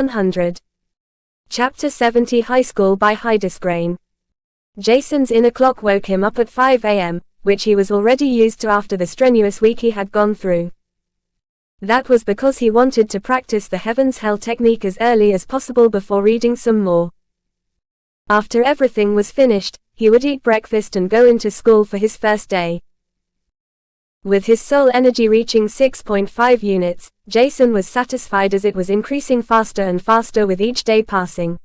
100. Chapter 70 High School by Heidesgrain. Jason's inner clock woke him up at 5 a.m., which he was already used to after the strenuous week he had gone through. That was because he wanted to practice the Heaven's Hell technique as early as possible before reading some more. After everything was finished, he would eat breakfast and go into school for his first day. With his soul energy reaching 6.5 units, Jason was satisfied as it was increasing faster and faster with each day passing.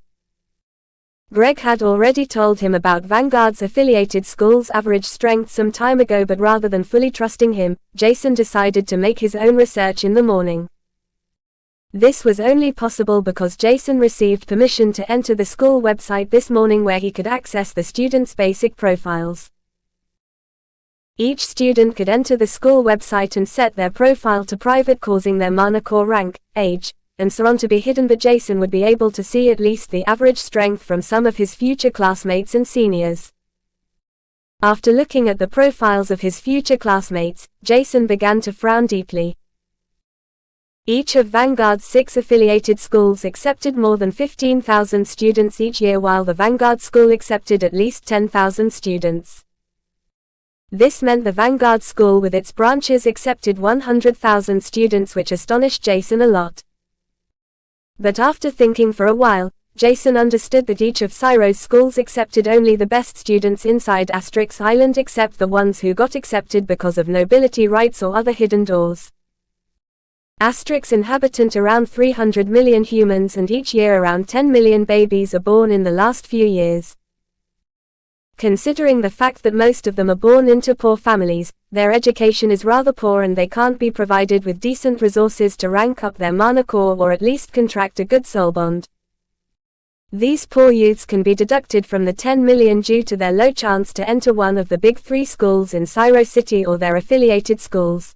Greg had already told him about Vanguard's affiliated school's average strength some time ago, but rather than fully trusting him, Jason decided to make his own research in the morning. This was only possible because Jason received permission to enter the school website this morning where he could access the students' basic profiles. Each student could enter the school website and set their profile to private, causing their mana core rank, age, and so on to be hidden, but Jason would be able to see at least the average strength from some of his future classmates and seniors. After looking at the profiles of his future classmates, Jason began to frown deeply. Each of Vanguard's 6 affiliated schools accepted more than 15,000 students each year, while the Vanguard school accepted at least 10,000 students. This meant the Vanguard school with its branches accepted 100,000 students, which astonished Jason a lot. But after thinking for a while, Jason understood that each of Cyro's schools accepted only the best students inside Asterix Island, except the ones who got accepted because of nobility rights or other hidden doors. Asterix inhabitant around 300 million humans, and each year around 10 million babies are born in the last few years. Considering the fact that most of them are born into poor families, their education is rather poor and they can't be provided with decent resources to rank up their mana core or at least contract a good soul bond. These poor youths can be deducted from the 10 million due to their low chance to enter one of the big 3 schools in Cyro City or their affiliated schools.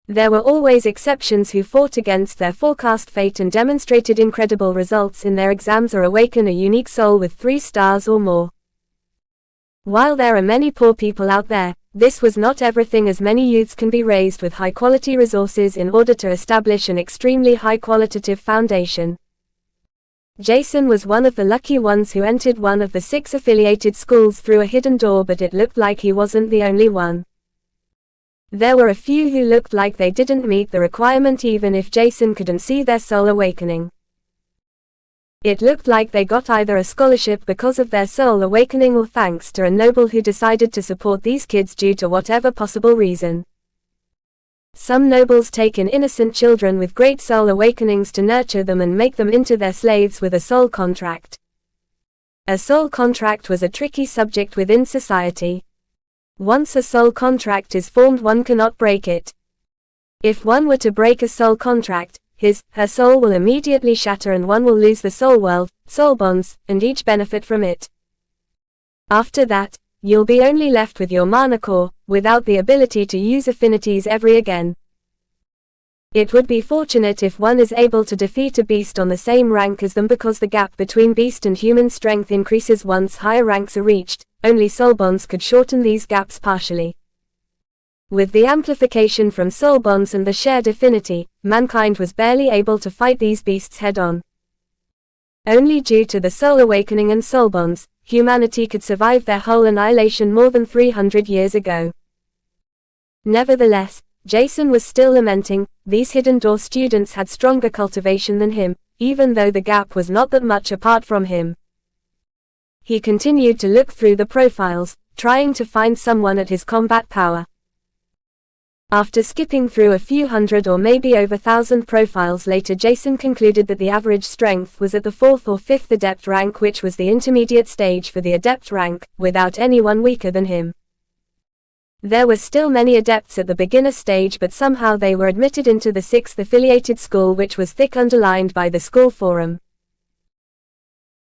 There were always exceptions who fought against their forecast fate and demonstrated incredible results in their exams or awaken a unique soul with 3 stars or more. While there are many poor people out there, this was not everything, as many youths can be raised with high-quality resources in order to establish an extremely high-qualitative foundation. Jason was one of the lucky ones who entered one of the 6 affiliated schools through a hidden door, but it looked like he wasn't the only one. There were a few who looked like they didn't meet the requirement even if Jason couldn't see their soul awakening. It looked like they got either a scholarship because of their soul awakening or thanks to a noble who decided to support these kids due to whatever possible reason. Some nobles take in innocent children with great soul awakenings to nurture them and make them into their slaves with a soul contract. A soul contract was a tricky subject within society. Once a soul contract is formed, one cannot break it. If one were to break a soul contract, her soul will immediately shatter and one will lose the soul world, soul bonds, and each benefit from it. After that, you'll be only left with your mana core, without the ability to use affinities ever again. It would be fortunate if one is able to defeat a beast on the same rank as them, because the gap between beast and human strength increases once higher ranks are reached. Only soul bonds could shorten these gaps partially. With the amplification from soul bonds and the shared affinity, mankind was barely able to fight these beasts head-on. Only due to the soul awakening and soul bonds, humanity could survive their whole annihilation more than 300 years ago. Nevertheless, Jason was still lamenting, these hidden door students had stronger cultivation than him, even though the gap was not that much apart from him. He continued to look through the profiles, trying to find someone at his combat power. After skipping through a few hundred or maybe over 1,000 profiles later, Jason concluded that the average strength was at the 4th or 5th adept rank, which was the intermediate stage for the adept rank, without anyone weaker than him. There were still many adepts at the beginner stage, but somehow they were admitted into the 6th affiliated school, which was thick underlined by the school forum.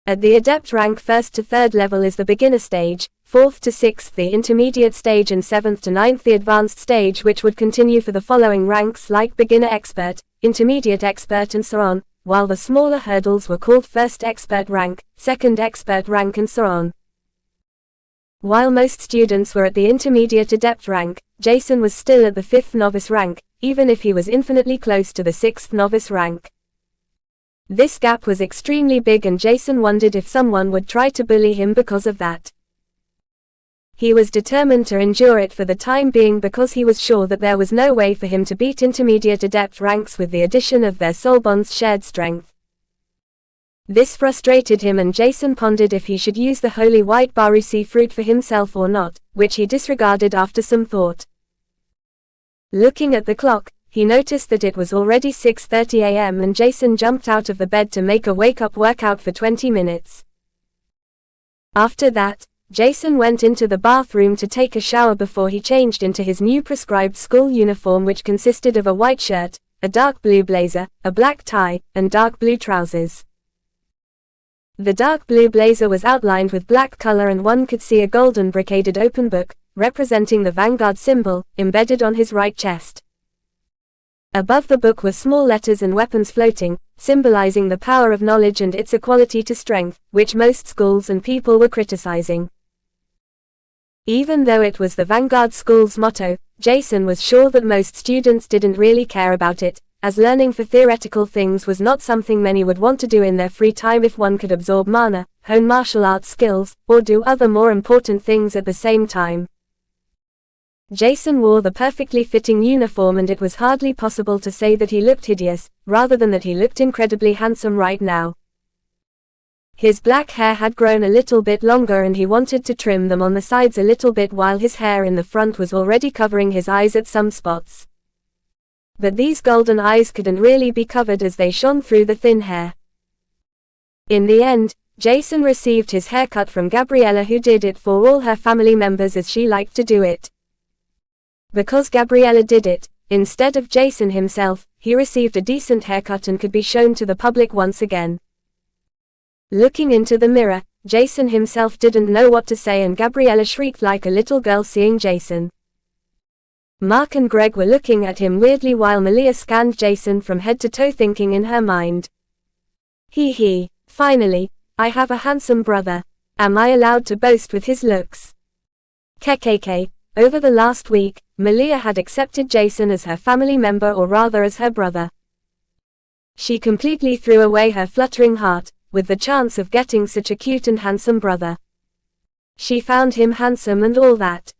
At the adept rank, 1st to 3rd level is the beginner stage, 4th to 6th the intermediate stage, and 7th to 9th the advanced stage, which would continue for the following ranks like beginner expert, intermediate expert and so on, while the smaller hurdles were called 1st expert rank, 2nd expert rank and so on. While most students were at the intermediate adept rank, Jason was still at the 5th novice rank, even if he was infinitely close to the 6th novice rank. This gap was extremely big and Jason wondered if someone would try to bully him because of that. He was determined to endure it for the time being because he was sure that there was no way for him to beat intermediate adept ranks with the addition of their soul bond's shared strength. This frustrated him and Jason pondered if he should use the holy white Barusi fruit for himself or not, which he disregarded after some thought. Looking at the clock, he noticed that it was already 6:30 a.m. and Jason jumped out of the bed to make a wake-up workout for 20 minutes. After that, Jason went into the bathroom to take a shower before he changed into his new prescribed school uniform, which consisted of a white shirt, a dark blue blazer, a black tie, and dark blue trousers. The dark blue blazer was outlined with black color and one could see a golden brocaded open book, representing the Vanguard symbol, embedded on his right chest. Above the book were small letters and weapons floating, symbolizing the power of knowledge and its equality to strength, which most schools and people were criticizing. Even though it was the Vanguard School's motto, Jason was sure that most students didn't really care about it, as learning for theoretical things was not something many would want to do in their free time if one could absorb mana, hone martial arts skills, or do other more important things at the same time. Jason wore the perfectly fitting uniform and it was hardly possible to say that he looked hideous, rather than that he looked incredibly handsome right now. His black hair had grown a little bit longer and he wanted to trim them on the sides a little bit while his hair in the front was already covering his eyes at some spots. But these golden eyes couldn't really be covered as they shone through the thin hair. In the end, Jason received his haircut from Gabriella, who did it for all her family members as she liked to do it. Because Gabriella did it, instead of Jason himself, he received a decent haircut and could be shown to the public once again. Looking into the mirror, Jason himself didn't know what to say and Gabriella shrieked like a little girl seeing Jason. Mark and Greg were looking at him weirdly while Malia scanned Jason from head to toe, thinking in her mind, "Hee, finally, I have a handsome brother. Am I allowed to boast with his looks?" KKK. Over the last week, Malia had accepted Jason as her family member, or rather as her brother. She completely threw away her fluttering heart, with the chance of getting such a cute and handsome brother. She found him handsome and all that.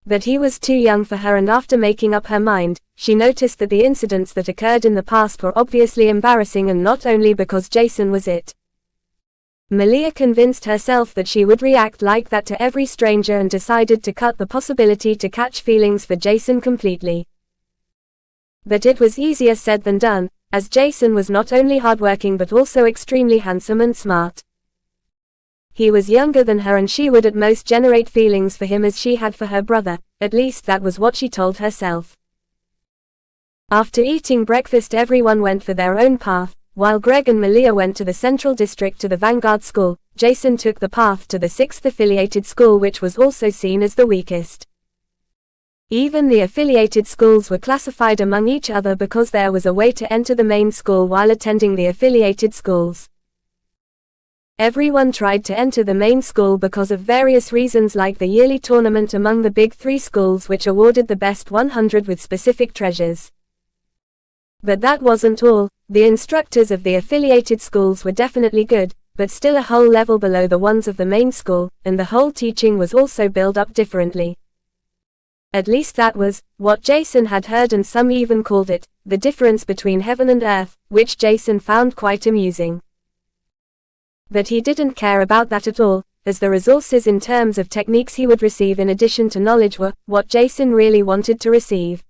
But he was too young for her, and after making up her mind, she noticed that the incidents that occurred in the past were obviously embarrassing, and not only because Jason was it. Malia convinced herself that she would react like that to every stranger and decided to cut the possibility to catch feelings for Jason completely. But it was easier said than done, as Jason was not only hardworking but also extremely handsome and smart. He was younger than her and she would at most generate feelings for him as she had for her brother, at least that was what she told herself. After eating breakfast, everyone went for their own path. While Greg and Malia went to the Central District to the Vanguard School, Jason took the path to the 6th affiliated school, which was also seen as the weakest. Even the affiliated schools were classified among each other because there was a way to enter the main school while attending the affiliated schools. Everyone tried to enter the main school because of various reasons, like the yearly tournament among the big 3 schools, which awarded the best 100 with specific treasures. But that wasn't all. The instructors of the affiliated schools were definitely good, but still a whole level below the ones of the main school, and the whole teaching was also built up differently. At least that was what Jason had heard, and some even called it the difference between heaven and earth, which Jason found quite amusing. But he didn't care about that at all, as the resources in terms of techniques he would receive in addition to knowledge were what Jason really wanted to receive.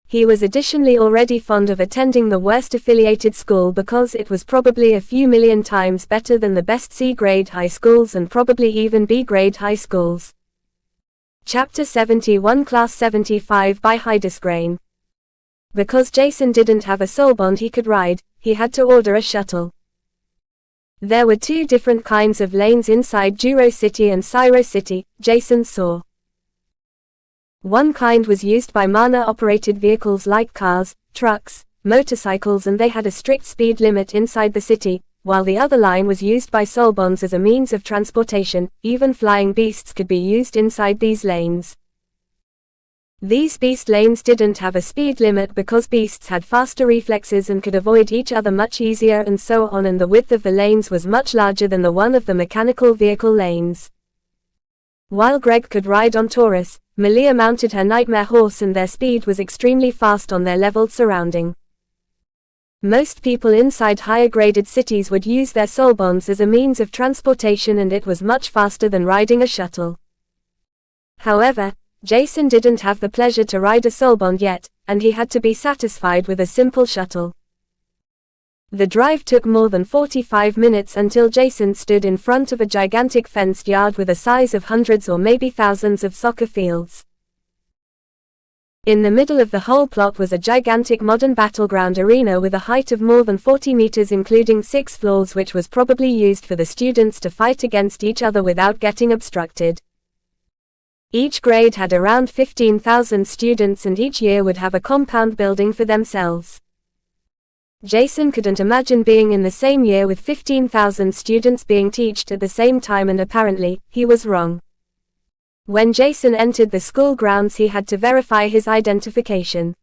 He was additionally already fond of attending the worst affiliated school because it was probably a few million times better than the best C-grade high schools and probably even B-grade high schools. Chapter 71, Class 75 by Hydesgrain. Because Jason didn't have a soul bond he could ride, he had to order a shuttle. There were 2 different kinds of lanes inside Juro City and Syro City, Jason saw. One kind was used by mana-operated vehicles like cars, trucks, motorcycles, and they had a strict speed limit inside the city, while the other line was used by soul bonds as a means of transportation. Even flying beasts could be used inside these lanes. These beast lanes didn't have a speed limit because beasts had faster reflexes and could avoid each other much easier and so on, and the width of the lanes was much larger than the one of the mechanical vehicle lanes. While Greg could ride on Taurus, Malia mounted her nightmare horse and their speed was extremely fast on their leveled surrounding. Most people inside higher graded cities would use their soul bonds as a means of transportation, and it was much faster than riding a shuttle. However, Jason didn't have the pleasure to ride a soul bond yet, and he had to be satisfied with a simple shuttle. The drive took more than 45 minutes until Jason stood in front of a gigantic fenced yard with a size of hundreds or maybe thousands of soccer fields. In the middle of the whole plot was a gigantic modern battleground arena with a height of more than 40 meters, including 6 floors, which was probably used for the students to fight against each other without getting obstructed. Each grade had around 15,000 students and each year would have a compound building for themselves. Jason couldn't imagine being in the same year with 15,000 students being taught at the same time, and apparently, he was wrong. When Jason entered the school grounds, he had to verify his identification.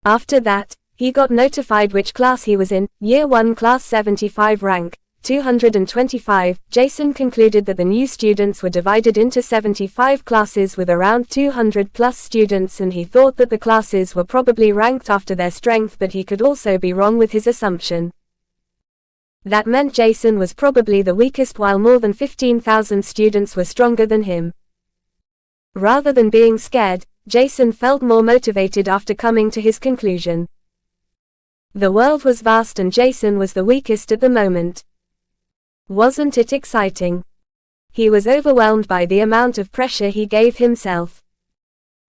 After that, he got notified which class he was in, Year 1 Class 75 rank 225. Jason concluded that the new students were divided into 75 classes with around 200 plus students, and he thought that the classes were probably ranked after their strength, but he could also be wrong with his assumption. That meant Jason was probably the weakest while more than 15,000 students were stronger than him. Rather than being scared, Jason felt more motivated after coming to his conclusion. The world was vast and Jason was the weakest at the moment. Wasn't it exciting? He was overwhelmed by the amount of pressure he gave himself.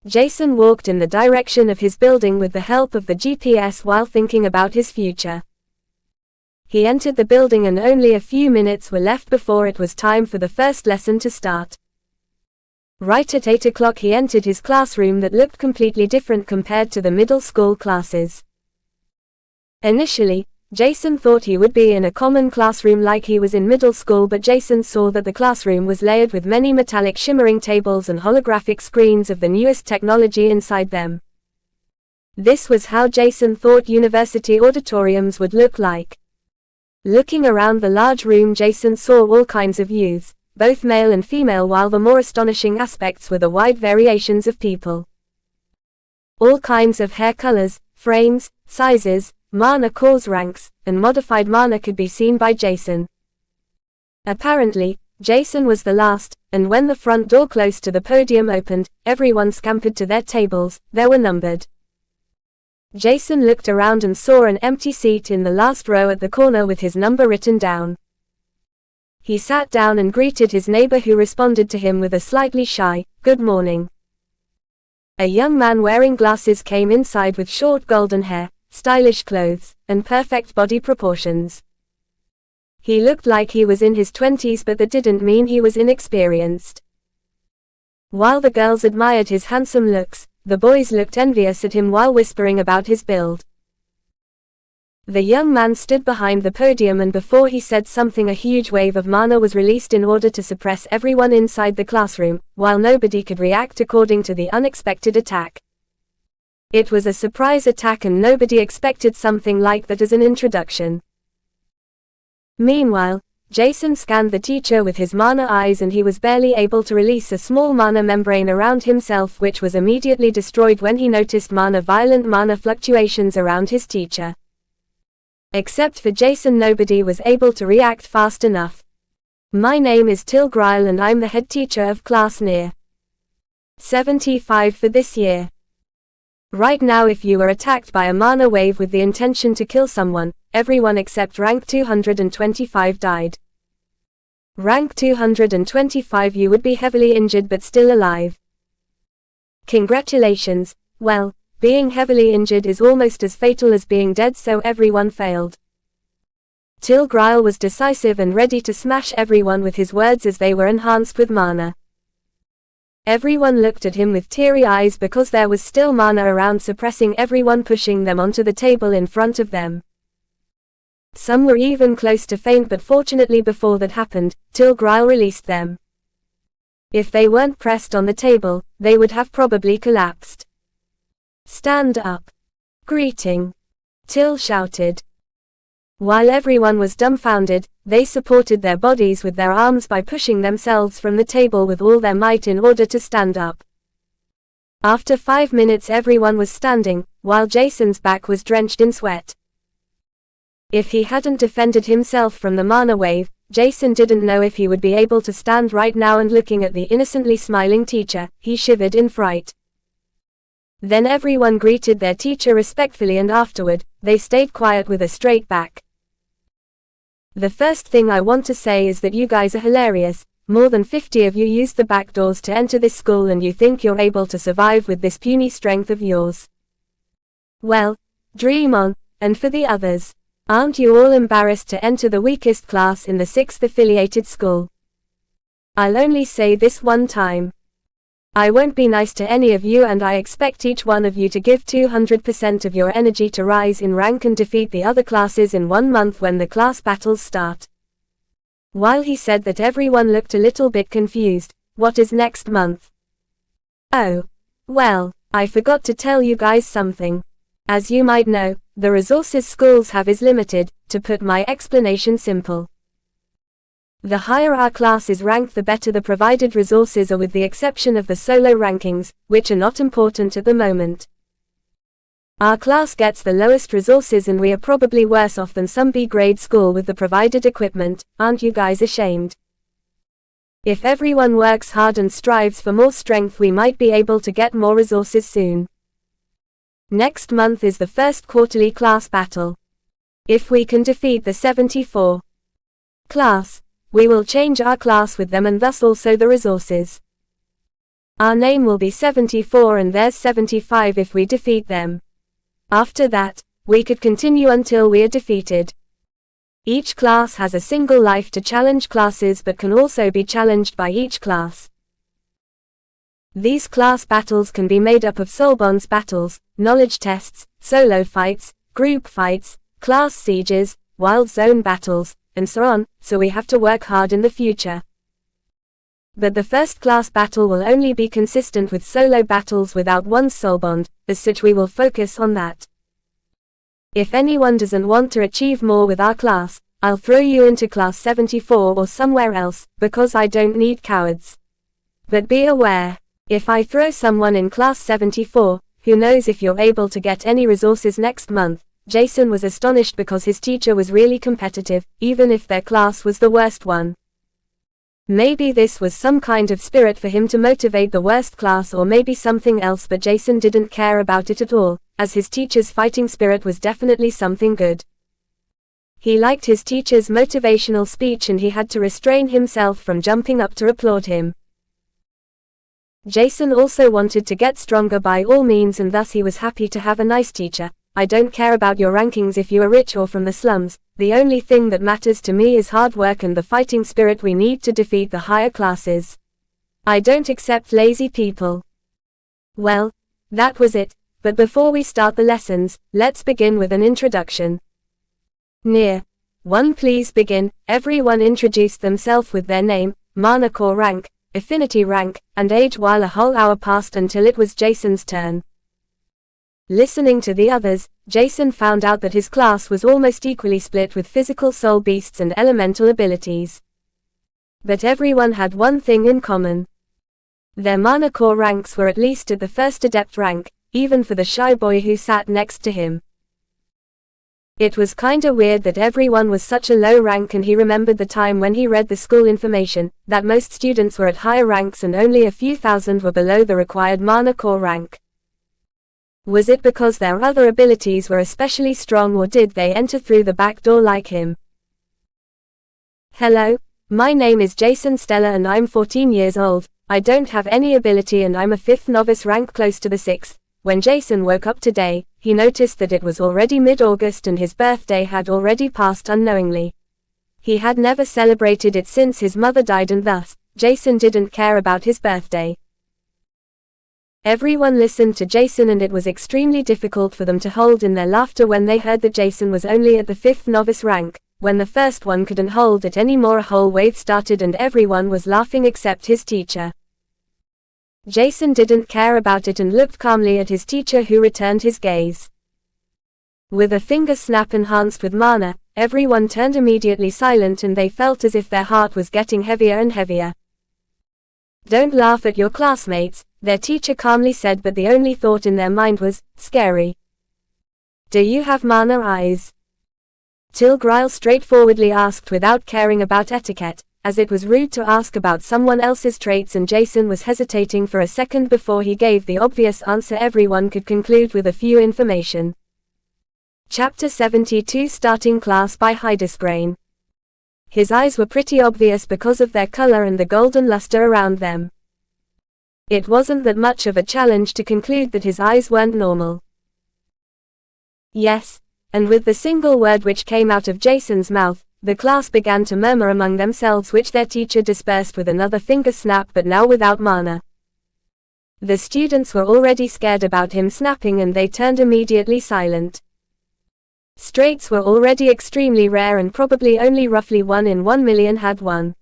Jason walked in the direction of his building with the help of the GPS while thinking about his future. He entered the building and only a few minutes were left before it was time for the first lesson to start. Right at 8 o'clock he entered his classroom that looked completely different compared to the middle school classes. Initially, Jason thought he would be in a common classroom like he was in middle school, but Jason saw that the classroom was layered with many metallic shimmering tables and holographic screens of the newest technology inside them. This was how Jason thought university auditoriums would look like. Looking around the large room, Jason saw all kinds of youths, both male and female, while the more astonishing aspects were the wide variations of people. All kinds of hair colors, frames, sizes, mana cores ranks, and modified mana could be seen by Jason. Apparently, Jason was the last, and when the front door close to the podium opened, everyone scampered to their tables. They were numbered. Jason looked around and saw an empty seat in the last row at the corner with his number written down. He sat down and greeted his neighbor, who responded to him with a slightly shy, "Good morning." A young man wearing glasses came inside with short golden hair, stylish clothes, and perfect body proportions. He looked like he was in his 20s, but that didn't mean he was inexperienced. While the girls admired his handsome looks, the boys looked envious at him while whispering about his build. The young man stood behind the podium, and before he said something, a huge wave of mana was released in order to suppress everyone inside the classroom, while nobody could react according to the unexpected attack. It was a surprise attack and nobody expected something like that as an introduction. Meanwhile, Jason scanned the teacher with his mana eyes, and he was barely able to release a small mana membrane around himself, which was immediately destroyed when he noticed violent mana fluctuations around his teacher. Except for Jason, nobody was able to react fast enough. "My name is Till Grile and I'm the head teacher of class near 75 for this year. Right now, if you were attacked by a mana wave with the intention to kill someone, everyone except rank 225 died. Rank 225, you would be heavily injured but still alive. Congratulations. Well, being heavily injured is almost as fatal as being dead, so everyone failed." Till Grile was decisive and ready to smash everyone with his words as they were enhanced with mana. Everyone looked at him with teary eyes because there was still mana around, suppressing everyone, pushing them onto the table in front of them. Some were even close to faint, but fortunately before that happened, Till Grile released them. If they weren't pressed on the table, they would have probably collapsed. Stand up. Greeting. Till shouted. While everyone was dumbfounded, they supported their bodies with their arms by pushing themselves from the table with all their might in order to stand up. After 5 minutes everyone was standing, while Jason's back was drenched in sweat. If he hadn't defended himself from the mana wave, Jason didn't know if he would be able to stand right now, and looking at the innocently smiling teacher, he shivered in fright. Then everyone greeted their teacher respectfully, and afterward, they stayed quiet with a straight back. The first thing I want to say is that you guys are hilarious. More than 50 of you used the back doors to enter this school, and you think you're able to survive with this puny strength of yours. Well, dream on. And for the others, aren't you all embarrassed to enter the weakest class in the 6th affiliated school? I'll only say this one time. I won't be nice to any of you, and I expect each one of you to give 200% of your energy to rise in rank and defeat the other classes in 1 month when the class battles start. While he said that, everyone looked a little bit confused. What is next month? Oh. Well, I forgot to tell you guys something. As you might know, the resources schools have is limited. To put my explanation simple, the higher our class is ranked, the better the provided resources are, with the exception of the solo rankings, which are not important at the moment. Our class gets the lowest resources, and we are probably worse off than some B-grade school with the provided equipment. Aren't you guys ashamed? If everyone works hard and strives for more strength, we might be able to get more resources soon. Next month is the first quarterly class battle. If we can defeat the 74 class, we will change our class with them, and thus also the resources. Our name will be 74 and theirs 75 if we defeat them. After that, we could continue until we are defeated. Each class has a single life to challenge classes, but can also be challenged by each class. These class battles can be made up of soul bonds battles, knowledge tests, solo fights, group fights, class sieges, wild zone battles, and so on, so we have to work hard in the future. But the first class battle will only be consistent with solo battles without one's soul bond, as such we will focus on that. If anyone doesn't want to achieve more with our class, I'll throw you into class 74 or somewhere else, because I don't need cowards. But be aware, if I throw someone in class 74, who knows if you're able to get any resources next month. Jason was astonished because his teacher was really competitive, even if their class was the worst one. Maybe this was some kind of spirit for him to motivate the worst class, or maybe something else, but Jason didn't care about it at all, as his teacher's fighting spirit was definitely something good. He liked his teacher's motivational speech, and he had to restrain himself from jumping up to applaud him. Jason also wanted to get stronger by all means, and thus he was happy to have a nice teacher. I don't care about your rankings if you are rich or from the slums. The only thing that matters to me is hard work and the fighting spirit we need to defeat the higher classes. I don't accept lazy people. Well, that was it, but before we start the lessons, let's begin with an introduction. Near 1, please begin. Everyone introduced themselves with their name, mana core rank, affinity rank, and age, while a whole hour passed until it was Jason's turn. Listening to the others, Jason found out that his class was almost equally split with physical soul beasts and elemental abilities. But everyone had one thing in common. Their mana core ranks were at least at the first adept rank, even for the shy boy who sat next to him. It was kinda weird that everyone was such a low rank, and he remembered the time when he read the school information, that most students were at higher ranks and only a few thousand were below the required mana core rank. Was it because their other abilities were especially strong, or did they enter through the back door like him? Hello, my name is Jason Stella and I'm 14 years old. I don't have any ability and I'm a 5th novice rank, close to the 6th. When Jason woke up today, he noticed that it was already mid-August and his birthday had already passed unknowingly. He had never celebrated it since his mother died, and thus, Jason didn't care about his birthday. Everyone listened to Jason, and it was extremely difficult for them to hold in their laughter when they heard that Jason was only at the 5th novice rank. When the first one couldn't hold it anymore, a whole wave started and everyone was laughing except his teacher. Jason didn't care about it and looked calmly at his teacher, who returned his gaze. With a finger snap enhanced with mana, everyone turned immediately silent, and they felt as if their heart was getting heavier and heavier. "Don't laugh at your classmates," their teacher calmly said, but the only thought in their mind was, "Scary. Do you have mana eyes?" Till Grile straightforwardly asked, without caring about etiquette, as it was rude to ask about someone else's traits, and Jason was hesitating for a second before he gave the obvious answer everyone could conclude with a few information. Chapter 72, Starting Class by Hydesgrain. His eyes were pretty obvious because of their color and the golden luster around them. It wasn't that much of a challenge to conclude that his eyes weren't normal. "Yes," and with the single word which came out of Jason's mouth, the class began to murmur among themselves, which their teacher dispersed with another finger snap, but now without mana. The students were already scared about him snapping, and they turned immediately silent. Straits were already extremely rare, and probably only roughly 1 in 1 million had one.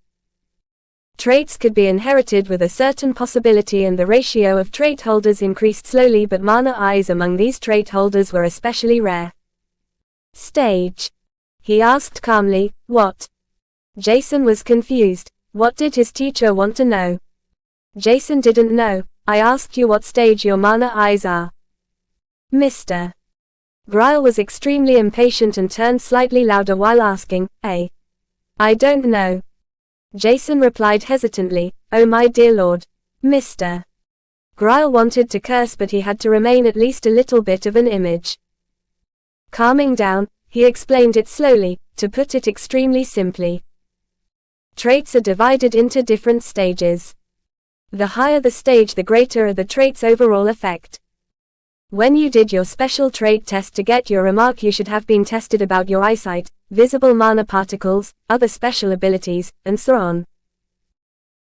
Traits could be inherited with a certain possibility, and the ratio of trait holders increased slowly, but mana eyes among these trait holders were especially rare. "Stage?" he asked calmly. "What?" Jason was confused. What did his teacher want to know? Jason didn't know. "I asked you what stage your mana eyes are, Mr. Grile was extremely impatient and turned slightly louder while asking, I don't know." Jason replied hesitantly, "Oh my dear lord. Mr. Grile wanted to curse, but he had to remain at least a little bit of an image. Calming down, he explained it slowly, to put it extremely simply. Traits are divided into different stages. The higher the stage, the greater are the trait's overall effect. When you did your special trait test to get your remark, you should have been tested about your eyesight, visible mana particles, other special abilities, and so on.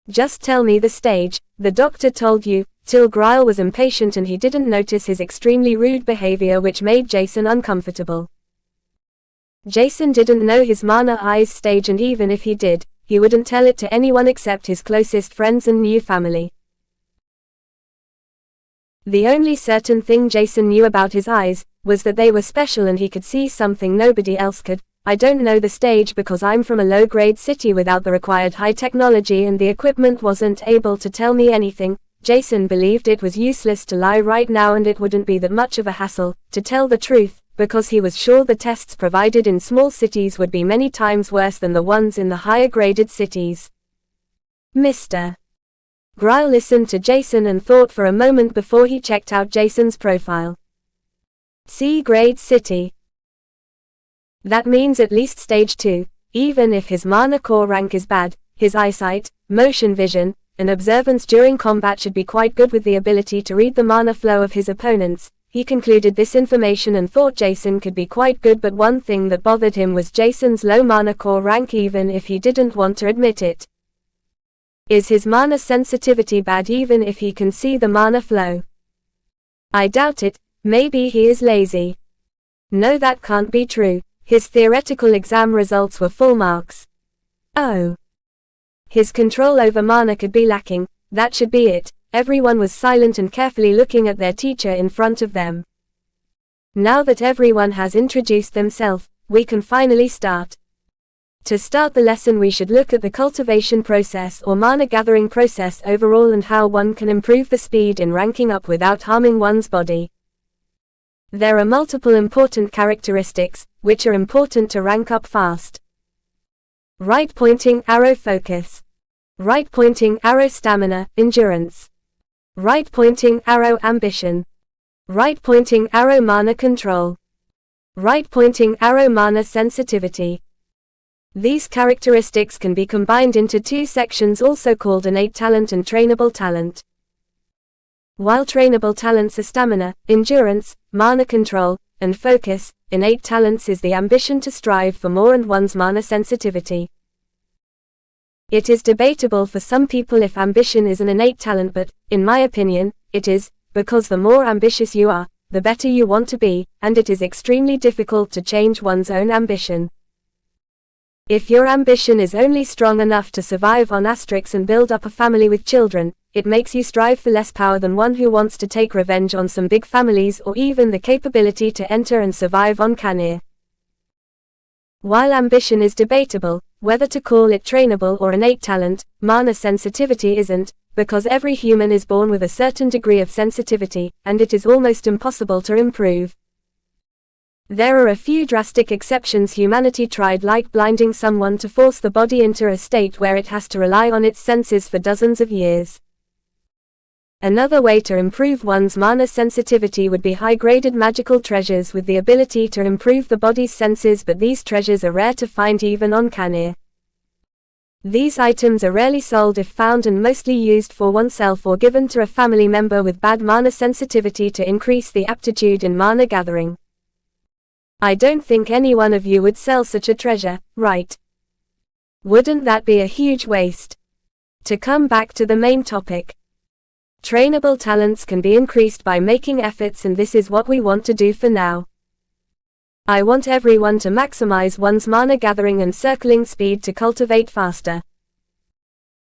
Just tell me the stage," the doctor told you. Till Grile was impatient, and he didn't notice his extremely rude behavior, which made Jason uncomfortable. Jason didn't know his mana eyes stage, and even if he did, he wouldn't tell it to anyone except his closest friends and new family. The only certain thing Jason knew about his eyes was that they were special, and he could see something nobody else could. "I don't know the stage because I'm from a low-grade city without the required high technology, and the equipment wasn't able to tell me anything." Jason believed it was useless to lie right now, and it wouldn't be that much of a hassle to tell the truth, because he was sure the tests provided in small cities would be many times worse than the ones in the higher-graded cities. Mr. Grile listened to Jason and thought for a moment before he checked out Jason's profile. C-grade city. That means at least stage 2, even if his mana core rank is bad. His eyesight, motion vision, and observance during combat should be quite good, with the ability to read the mana flow of his opponents. He concluded this information and thought Jason could be quite good, but one thing that bothered him was Jason's low mana core rank, even if he didn't want to admit it. Is his mana sensitivity bad even if he can see the mana flow? I doubt it. Maybe he is lazy. No, that can't be true. His theoretical exam results were full marks. Oh. His control over mana could be lacking. That should be it. Everyone was silent and carefully looking at their teacher in front of them. Now that everyone has introduced themselves, we can finally start. To start the lesson, we should look at the cultivation process or mana gathering process overall, and how one can improve the speed in ranking up without harming one's body. There are multiple important characteristics, which are important to rank up fast. Right pointing arrow focus. Right pointing arrow stamina, endurance. Right pointing arrow ambition. Right pointing arrow mana control. Right pointing arrow mana sensitivity. These characteristics can be combined into two sections, also called innate talent and trainable talent. While trainable talents are stamina, endurance, mana control, and focus, innate talents is the ambition to strive for more and one's mana sensitivity. It is debatable for some people if ambition is an innate talent, but, in my opinion, it is, because the more ambitious you are, the better you want to be, and it is extremely difficult to change one's own ambition. If your ambition is only strong enough to survive on asterisks and build up a family with children, it makes you strive for less power than one who wants to take revenge on some big families or even the capability to enter and survive on Canir. While ambition is debatable, whether to call it trainable or innate talent, mana sensitivity isn't, because every human is born with a certain degree of sensitivity, and it is almost impossible to improve. There are a few drastic exceptions humanity tried, like blinding someone to force the body into a state where it has to rely on its senses for dozens of years. Another way to improve one's mana sensitivity would be high-graded magical treasures with the ability to improve the body's senses, but these treasures are rare to find even on Canir. These items are rarely sold if found, and mostly used for oneself or given to a family member with bad mana sensitivity to increase the aptitude in mana gathering. I don't think any one of you would sell such a treasure, right? Wouldn't that be a huge waste? To come back to the main topic. Trainable talents can be increased by making efforts, and this is what we want to do for now. I want everyone to maximize one's mana gathering and circling speed to cultivate faster.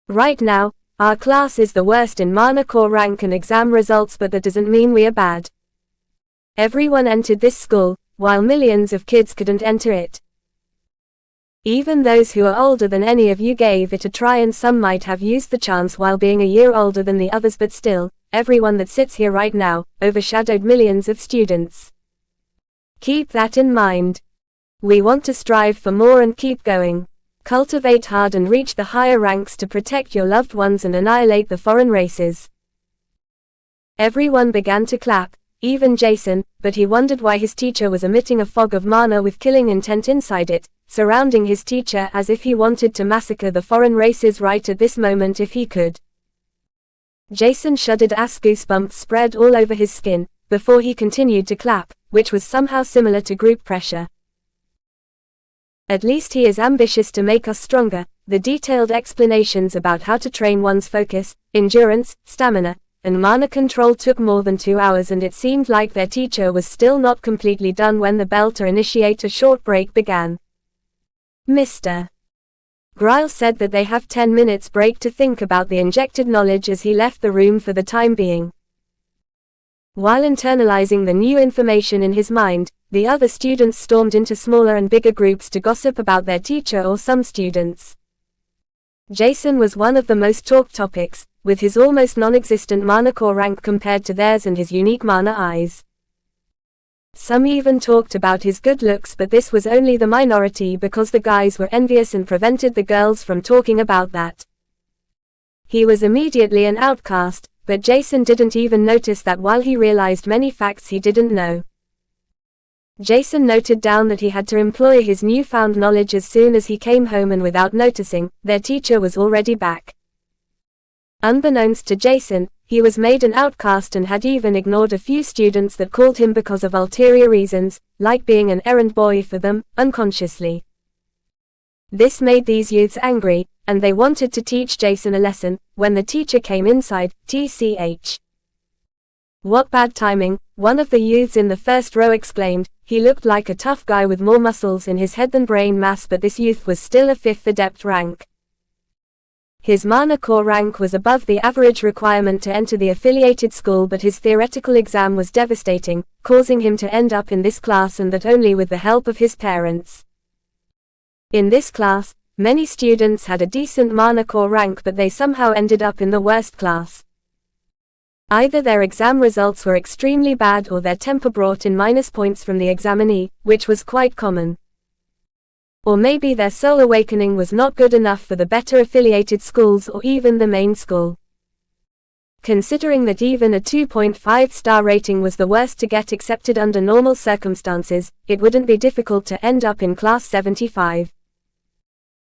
Right now, our class is the worst in mana core rank and exam results, but that doesn't mean we are bad. Everyone entered this school, while millions of kids couldn't enter it. Even those who are older than any of you gave it a try, and some might have used the chance while being a year older than the others, but still, everyone that sits here right now overshadowed millions of students. Keep that in mind. We want to strive for more and keep going. Cultivate hard and reach the higher ranks to protect your loved ones and annihilate the foreign races. Everyone began to clap, even Jason, but he wondered why his teacher was emitting a fog of mana with killing intent inside it, surrounding his teacher as if he wanted to massacre the foreign races right at this moment if he could. Jason shuddered as goosebumps spread all over his skin, before he continued to clap, which was somehow similar to group pressure. At least he is ambitious to make us stronger. The detailed explanations about how to train one's focus, endurance, stamina, and mana control took more than 2 hours, and it seemed like their teacher was still not completely done when the bell to initiate a short break began. Mr. Gryle said that they have 10 minutes break to think about the injected knowledge as he left the room for the time being. While internalizing the new information in his mind, the other students stormed into smaller and bigger groups to gossip about their teacher or some students. Jason was one of the most talked topics, with his almost non-existent mana core rank compared to theirs and his unique mana eyes. Some even talked about his good looks, but this was only the minority because the guys were envious and prevented the girls from talking about that. He was immediately an outcast, but Jason didn't even notice that while he realized many facts he didn't know. Jason noted down that he had to employ his newfound knowledge as soon as he came home, and without noticing, their teacher was already back. Unbeknownst to Jason, he was made an outcast and had even ignored a few students that called him because of ulterior reasons, like being an errand boy for them, unconsciously. This made these youths angry, and they wanted to teach Jason a lesson. When the teacher came inside, TCH. What bad timing, one of the youths in the first row exclaimed. He looked like a tough guy with more muscles in his head than brain mass, but this youth was still a 5th adept rank. His mana core rank was above the average requirement to enter the affiliated school, but his theoretical exam was devastating, causing him to end up in this class, and that only with the help of his parents. In this class, many students had a decent mana core rank, but they somehow ended up in the worst class. Either their exam results were extremely bad or their temper brought in minus points from the examinee, which was quite common. Or maybe their soul awakening was not good enough for the better affiliated schools or even the main school. Considering that even a 2.5-star rating was the worst to get accepted under normal circumstances, it wouldn't be difficult to end up in class 75.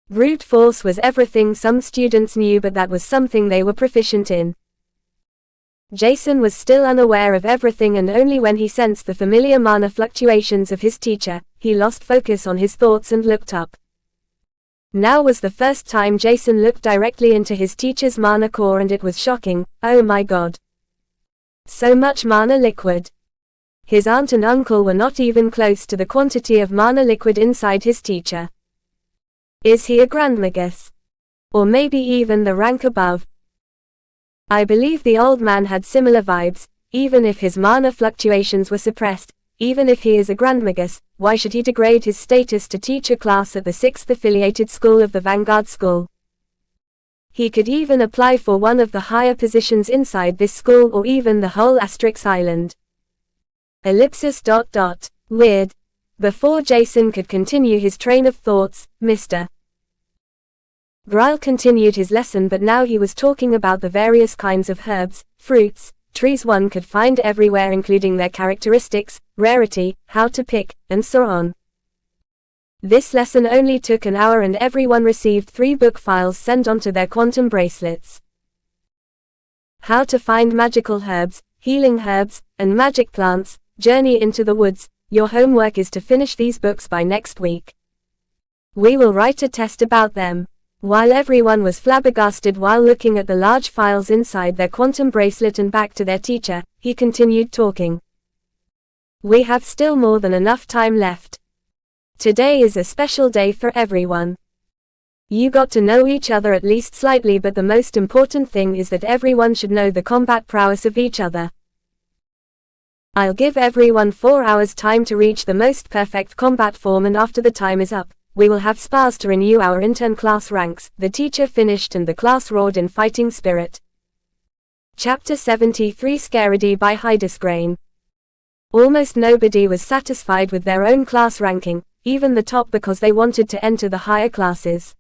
Brute force was everything some students knew, but that was something they were proficient in. Jason was still unaware of everything, and only when he sensed the familiar mana fluctuations of his teacher, he lost focus on his thoughts and looked up. Now was the first time Jason looked directly into his teacher's mana core, and it was shocking. Oh my god. So much mana liquid. His aunt and uncle were not even close to the quantity of mana liquid inside his teacher. Is he a Grandmagus? Or maybe even the rank above? I believe the old man had similar vibes, even if his mana fluctuations were suppressed. Even if he is a Grandmagus, why should he degrade his status to teach a class at the 6th affiliated school of the Vanguard School? He could even apply for one of the higher positions inside this school or even the whole Asterix Island. Ellipsis. Weird. Before Jason could continue his train of thoughts, Mr. Grile continued his lesson, but now he was talking about the various kinds of herbs, fruits, trees one could find everywhere, including their characteristics, rarity, how to pick, and so on. This lesson only took an hour and everyone received 3 book files sent onto their quantum bracelets. How to find magical herbs, healing herbs, and magic plants. Journey into the woods. Your homework is to finish these books by next week. We will write a test about them. While everyone was flabbergasted while looking at the large files inside their quantum bracelet and back to their teacher, he continued talking. We have still more than enough time left. Today is a special day for everyone. You got to know each other at least slightly, but the most important thing is that everyone should know the combat prowess of each other. I'll give everyone 4 hours time to reach the most perfect combat form, and after the time is up, we will have spars to renew our intern class ranks. The teacher finished and the class roared in fighting spirit. Chapter 73 Scaredy by Hydesgrain. Almost nobody was satisfied with their own class ranking, even the top, because they wanted to enter the higher classes.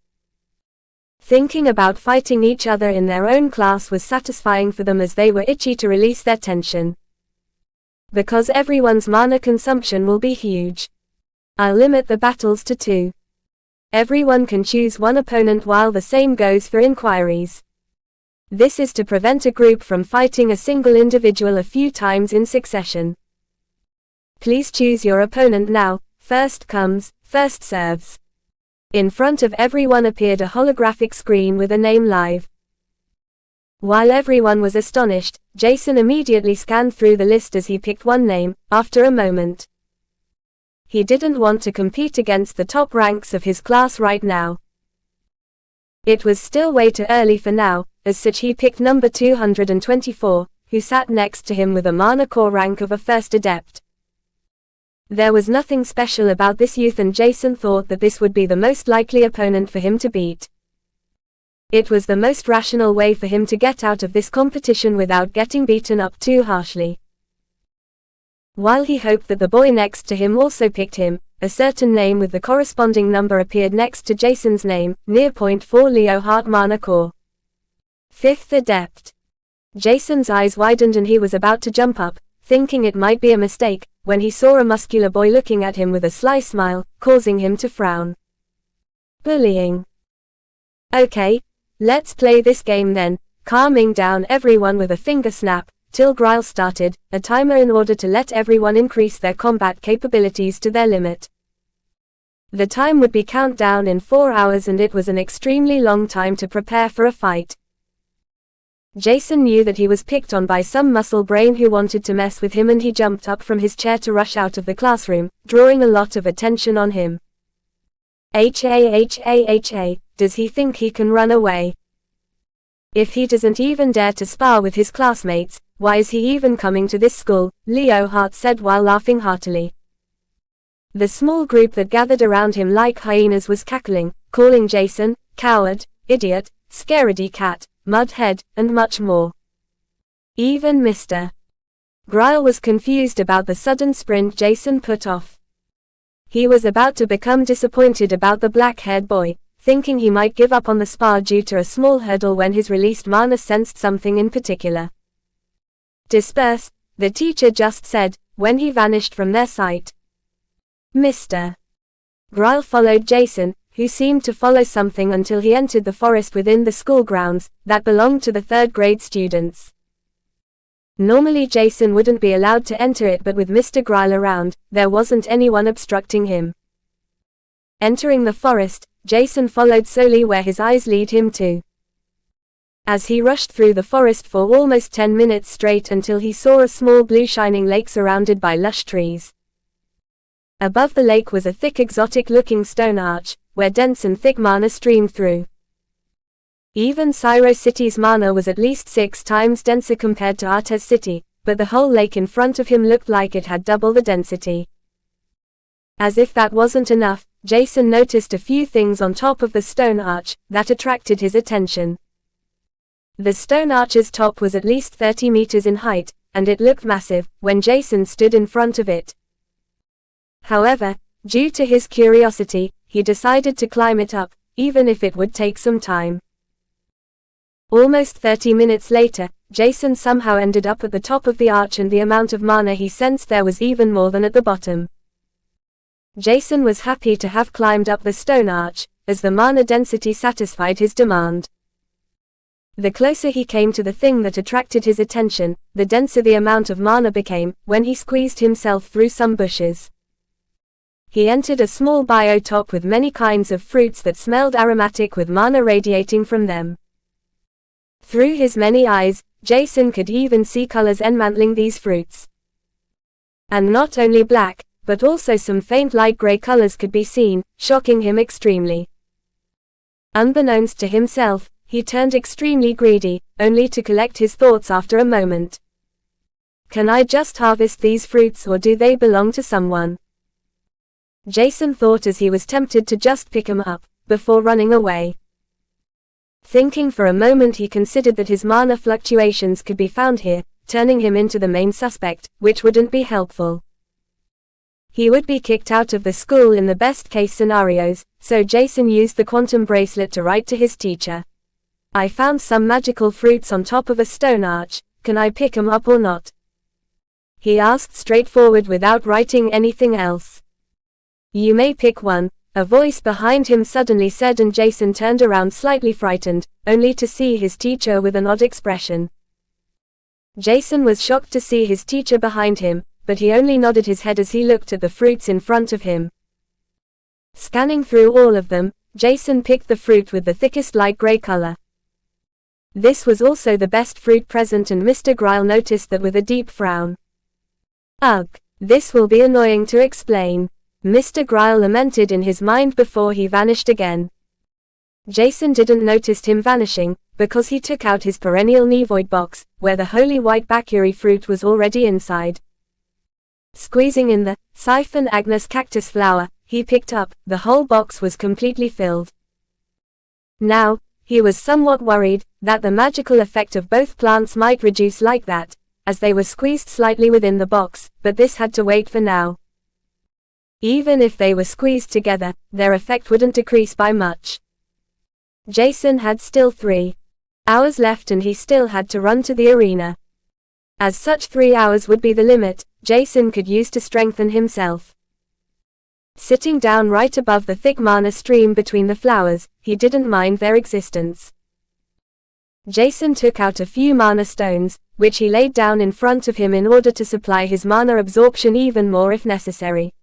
Thinking about fighting each other in their own class was satisfying for them, as they were itchy to release their tension. Because everyone's mana consumption will be huge. I'll limit the battles to 2. Everyone can choose one opponent, while the same goes for inquiries. This is to prevent a group from fighting a single individual a few times in succession. Please choose your opponent now. First comes, first serves. In front of everyone appeared a holographic screen with a name live. While everyone was astonished, Jason immediately scanned through the list as he picked one name. After a moment, he didn't want to compete against the top ranks of his class right now. It was still way too early for now. As such, he picked number 224, who sat next to him with a mana core rank of a first adept. There was nothing special about this youth, and Jason thought that this would be the most likely opponent for him to beat. It was the most rational way for him to get out of this competition without getting beaten up too harshly. While he hoped that the boy next to him also picked him, a certain name with the corresponding number appeared next to Jason's name, near point 4 Leo Heart Mana Core. 5th Adept. Jason's eyes widened and he was about to jump up, thinking it might be a mistake, when he saw a muscular boy looking at him with a sly smile, causing him to frown. Bullying. Okay, let's play this game then. Calming down everyone with a finger snap, Till Grile started a timer in order to let everyone increase their combat capabilities to their limit. The time would be countdown in 4 hours, and it was an extremely long time to prepare for a fight. Jason knew that he was picked on by some muscle brain who wanted to mess with him, and he jumped up from his chair to rush out of the classroom, drawing a lot of attention on him. Does he think he can run away? If he doesn't even dare to spar with his classmates, why is he even coming to this school? Leo Heart said while laughing heartily. The small group that gathered around him like hyenas was cackling, calling Jason coward, idiot, scaredy cat, mudhead, and much more. Even Mr. Grile was confused about the sudden sprint Jason put off. He was about to become disappointed about the black-haired boy, thinking he might give up on the spar due to a small hurdle, when his released mana sensed something in particular. Disperse, the teacher just said, when he vanished from their sight. Mr. Grile followed Jason, who seemed to follow something until he entered the forest within the school grounds, that belonged to the 3rd grade students. Normally Jason wouldn't be allowed to enter it, but with Mr. Grile around, there wasn't anyone obstructing him. Entering the forest, Jason followed solely where his eyes lead him to. As he rushed through the forest for almost 10 minutes straight until he saw a small blue shining lake surrounded by lush trees. Above the lake was a thick exotic looking stone arch, where dense and thick mana streamed through. Even Syro City's mana was at least 6 times denser compared to Artes City, but the whole lake in front of him looked like it had double the density. As if that wasn't enough, Jason noticed a few things on top of the stone arch that attracted his attention. The stone arch's top was at least 30 meters in height, and it looked massive when Jason stood in front of it. However, due to his curiosity, he decided to climb it up, even if it would take some time. Almost 30 minutes later, Jason somehow ended up at the top of the arch, and the amount of mana he sensed there was even more than at the bottom. Jason was happy to have climbed up the stone arch, as the mana density satisfied his demand. The closer he came to the thing that attracted his attention, the denser the amount of mana became, when he squeezed himself through some bushes. He entered a small biotop with many kinds of fruits that smelled aromatic with mana radiating from them. Through his many eyes, Jason could even see colors enmantling these fruits. And not only black, but also some faint light gray colors could be seen, shocking him extremely. Unbeknownst to himself, he turned extremely greedy, only to collect his thoughts after a moment. Can I just harvest these fruits, or do they belong to someone? Jason thought as he was tempted to just pick them up, before running away. Thinking for a moment, he considered that his mana fluctuations could be found here, turning him into the main suspect, which wouldn't be helpful. He would be kicked out of the school in the best case scenarios, so Jason used the quantum bracelet to write to his teacher. I found some magical fruits on top of a stone arch, can I pick them up or not? He asked straightforward without writing anything else. You may pick one, a voice behind him suddenly said, and Jason turned around slightly frightened, only to see his teacher with an odd expression. Jason was shocked to see his teacher behind him, but he only nodded his head as he looked at the fruits in front of him. Scanning through all of them, Jason picked the fruit with the thickest light gray color. This was also the best fruit present, and Mr. Gryle noticed that with a deep frown. Ugh, this will be annoying to explain, Mr. Gryle lamented in his mind before he vanished again. Jason didn't notice him vanishing, because he took out his perennial nevoid box, where the holy white bakuri fruit was already inside. Squeezing in the Siphon Agnus cactus flower, he picked up, the whole box was completely filled. Now, he was somewhat worried that the magical effect of both plants might reduce like that, as they were squeezed slightly within the box, but this had to wait for now. Even if they were squeezed together, their effect wouldn't decrease by much. Jason had still 3 hours left, and he still had to run to the arena. As such, 3 hours would be the limit Jason could use to strengthen himself. Sitting down right above the thick mana stream between the flowers, he didn't mind their existence. Jason took out a few mana stones, which he laid down in front of him in order to supply his mana absorption even more if necessary.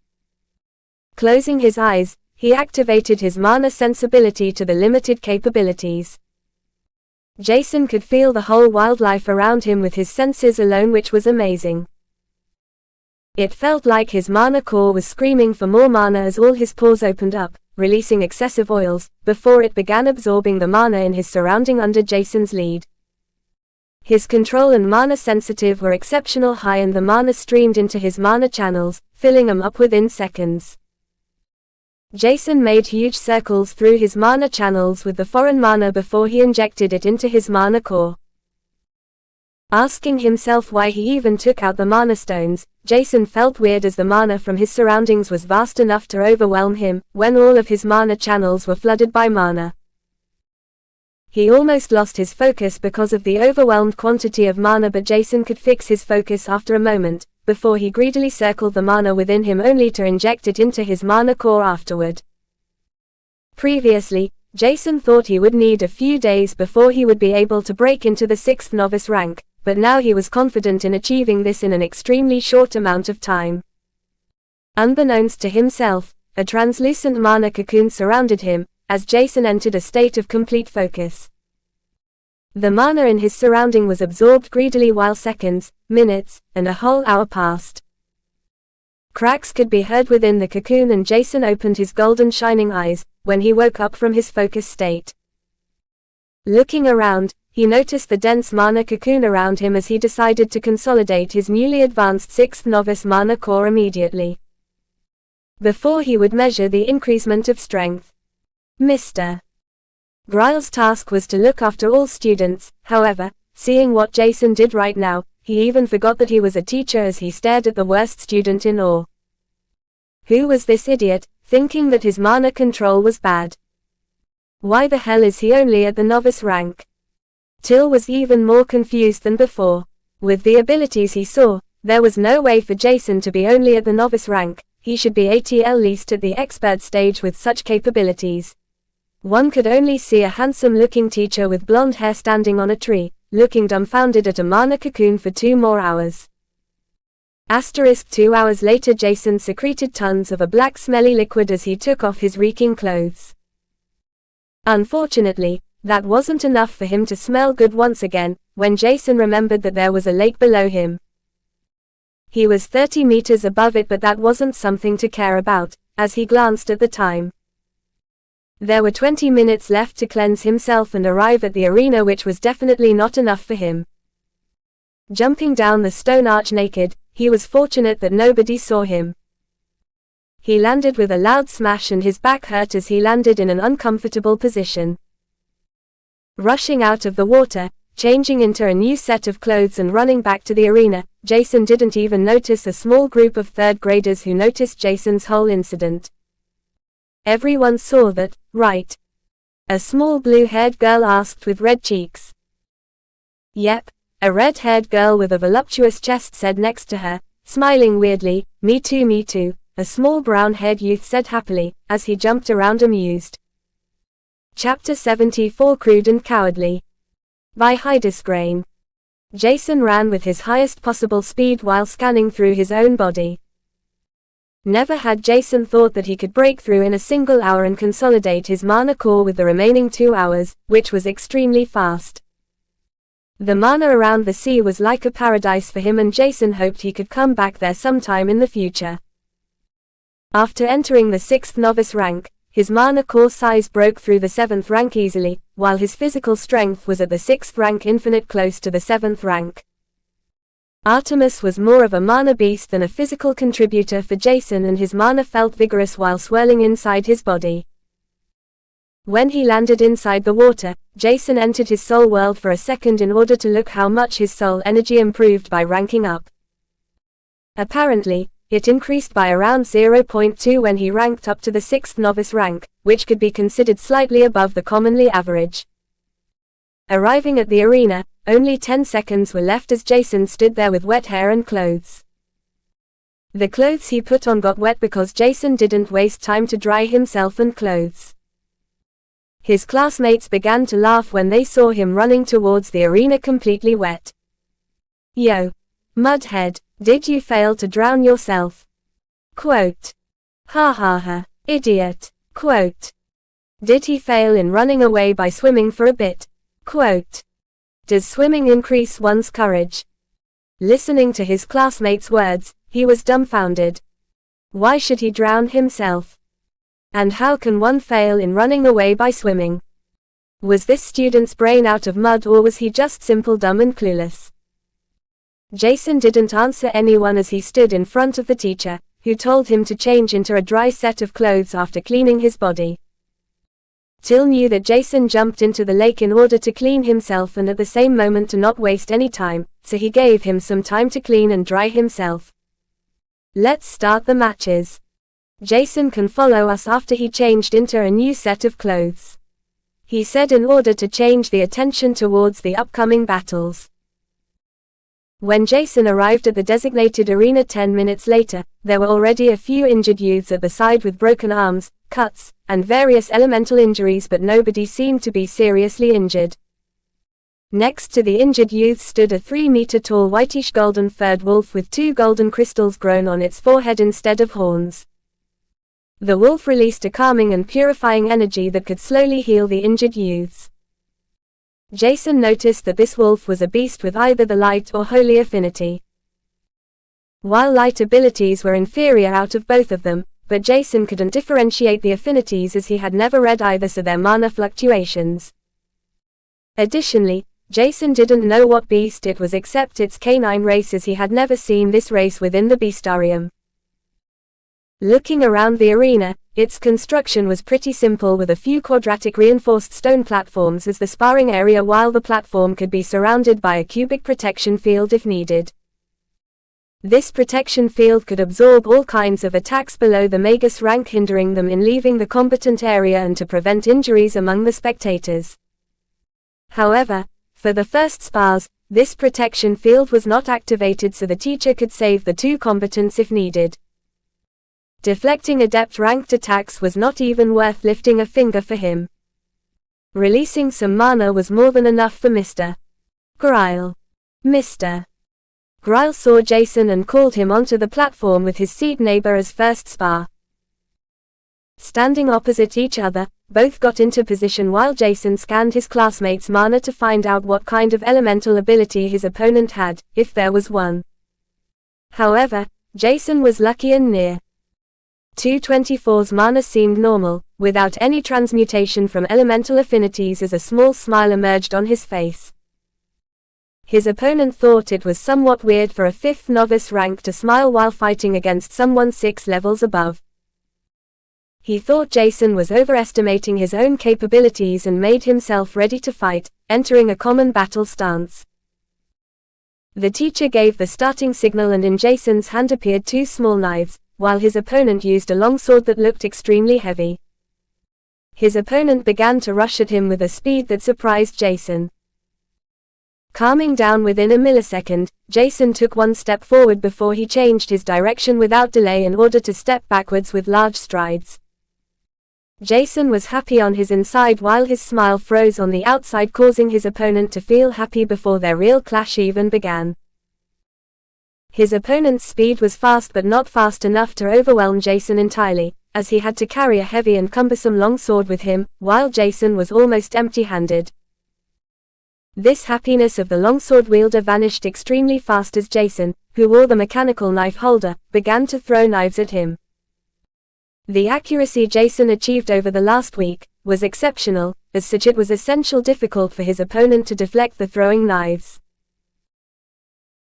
Closing his eyes, he activated his mana sensibility to the limited capabilities. Jason could feel the whole wildlife around him with his senses alone, which was amazing. It felt like his mana core was screaming for more mana as all his pores opened up, releasing excessive oils, before it began absorbing the mana in his surrounding under Jason's lead. His control and mana sensitive were exceptional high, and the mana streamed into his mana channels, filling them up within seconds. Jason made huge circles through his mana channels with the foreign mana before he injected it into his mana core. Asking himself why he even took out the mana stones, Jason felt weird as the mana from his surroundings was vast enough to overwhelm him, when all of his mana channels were flooded by mana. He almost lost his focus because of the overwhelmed quantity of mana, but Jason could fix his focus after a moment, before he greedily circled the mana within him only to inject it into his mana core afterward. Previously, Jason thought he would need a few days before he would be able to break into the 6th novice rank, but now he was confident in achieving this in an extremely short amount of time. Unbeknownst to himself, a translucent mana cocoon surrounded him, as Jason entered a state of complete focus. The mana in his surrounding was absorbed greedily while seconds, minutes, and a whole hour passed. Cracks could be heard within the cocoon, and Jason opened his golden shining eyes when he woke up from his focus state. Looking around, he noticed the dense mana cocoon around him as he decided to consolidate his newly advanced 6th novice mana core immediately, before he would measure the increasement of strength. Mr. Grile's task was to look after all students. However, seeing what Jason did right now, he even forgot that he was a teacher as he stared at the worst student in awe. Who was this idiot, thinking that his mana control was bad? Why the hell is he only at the novice rank? Till was even more confused than before. With the abilities he saw, there was no way for Jason to be only at the novice rank. He should be at least at the expert stage with such capabilities. One could only see a handsome-looking teacher with blonde hair standing on a tree, looking dumbfounded at a mana cocoon for 2 more hours. 2 hours later Jason secreted tons of a black smelly liquid as he took off his reeking clothes. Unfortunately, that wasn't enough for him to smell good once again, when Jason remembered that there was a lake below him. He was 30 meters above it, but that wasn't something to care about, as he glanced at the time. There were 20 minutes left to cleanse himself and arrive at the arena, which was definitely not enough for him. Jumping down the stone arch naked, he was fortunate that nobody saw him. He landed with a loud smash and his back hurt as he landed in an uncomfortable position. Rushing out of the water, changing into a new set of clothes and running back to the arena, Jason didn't even notice a small group of 3rd graders who noticed Jason's whole incident. Everyone saw that, right? A small blue-haired girl asked with red cheeks. Yep, a red-haired girl with a voluptuous chest said next to her, smiling weirdly. Me too, me too, a small brown-haired youth said happily, as he jumped around amused. Chapter 74 Crude and Cowardly. By Hydesgrain. Jason ran with his highest possible speed while scanning through his own body. Never had Jason thought that he could break through in a single hour and consolidate his mana core with the remaining 2 hours, which was extremely fast. The mana around the sea was like a paradise for him, and Jason hoped he could come back there sometime in the future. After entering the 6th novice rank, his mana core size broke through the 7th rank easily, while his physical strength was at the 6th rank infinite, close to the 7th rank. Artemis was more of a mana beast than a physical contributor for Jason, and his mana felt vigorous while swirling inside his body. When he landed inside the water, Jason entered his soul world for a second in order to look how much his soul energy improved by ranking up. Apparently, it increased by around 0.2 when he ranked up to the 6th novice rank, which could be considered slightly above the commonly average. Arriving at the arena, only 10 seconds were left as Jason stood there with wet hair and clothes. The clothes he put on got wet because Jason didn't waste time to dry himself and clothes. His classmates began to laugh when they saw him running towards the arena completely wet. Yo, mudhead, did you fail to drown yourself? Quote. Ha ha ha, idiot. Quote. Did he fail in running away by swimming for a bit? Quote. Does swimming increase one's courage? Listening to his classmates' words, he was dumbfounded. Why should he drown himself? And how can one fail in running away by swimming? Was this student's brain out of mud, or was he just simple dumb and clueless? Jason didn't answer anyone as he stood in front of the teacher, who told him to change into a dry set of clothes after cleaning his body. Till knew that Jason jumped into the lake in order to clean himself and at the same moment to not waste any time, so he gave him some time to clean and dry himself. Let's start the matches. Jason can follow us after he changed into a new set of clothes, he said, in order to change the attention towards the upcoming battles. When Jason arrived at the designated arena 10 minutes later, there were already a few injured youths at the side with broken arms, cuts, and various elemental injuries, but nobody seemed to be seriously injured. Next to the injured youths stood a 3-meter-tall whitish golden-furred wolf with 2 golden crystals grown on its forehead instead of horns. The wolf released a calming and purifying energy that could slowly heal the injured youths. Jason noticed that this wolf was a beast with either the light or holy affinity. While light abilities were inferior out of both of them, but Jason couldn't differentiate the affinities as he had never read either, so their mana fluctuations. Additionally, Jason didn't know what beast it was except its canine race, as he had never seen this race within the Beastarium. Looking around the arena, its construction was pretty simple, with a few quadratic reinforced stone platforms as the sparring area, while the platform could be surrounded by a cubic protection field if needed. This protection field could absorb all kinds of attacks below the Magus rank, hindering them in leaving the combatant area and to prevent injuries among the spectators. However, for the first spars, this protection field was not activated, so the teacher could save the two combatants if needed. Deflecting adept ranked attacks was not even worth lifting a finger for him. Releasing some mana was more than enough for Mr. Grile. Mr. Grile saw Jason and called him onto the platform with his seat neighbor as first spar. Standing opposite each other, both got into position while Jason scanned his classmate's mana to find out what kind of elemental ability his opponent had, if there was one. However, Jason was lucky and near. 224's mana seemed normal, without any transmutation from elemental affinities, as a small smile emerged on his face. His opponent thought it was somewhat weird for a 5th novice rank to smile while fighting against someone 6 levels above. He thought Jason was overestimating his own capabilities and made himself ready to fight, entering a common battle stance. The teacher gave the starting signal, and in Jason's hand appeared 2 small knives, while his opponent used a longsword that looked extremely heavy. His opponent began to rush at him with a speed that surprised Jason. Calming down within a millisecond, Jason took one step forward before he changed his direction without delay in order to step backwards with large strides. Jason was happy on his inside while his smile froze on the outside, causing his opponent to feel happy before their real clash even began. His opponent's speed was fast, but not fast enough to overwhelm Jason entirely, as he had to carry a heavy and cumbersome longsword with him, while Jason was almost empty-handed. This happiness of the longsword wielder vanished extremely fast as Jason, who wore the mechanical knife holder, began to throw knives at him. The accuracy Jason achieved over the last week was exceptional, as such it was essentially difficult for his opponent to deflect the throwing knives.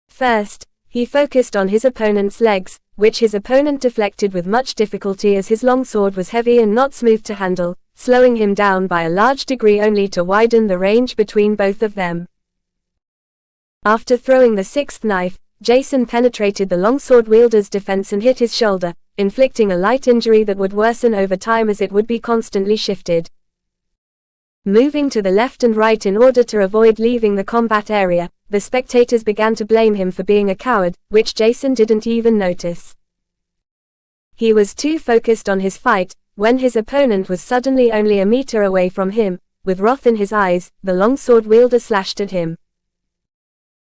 First, he focused on his opponent's legs, which his opponent deflected with much difficulty as his longsword was heavy and not smooth to handle, slowing him down by a large degree only to widen the range between both of them. After throwing the 6th knife, Jason penetrated the longsword wielder's defense and hit his shoulder, inflicting a light injury that would worsen over time as it would be constantly shifted. Moving to the left and right in order to avoid leaving the combat area, the spectators began to blame him for being a coward, which Jason didn't even notice. He was too focused on his fight, when his opponent was suddenly only a meter away from him. With wrath in his eyes, the longsword wielder slashed at him.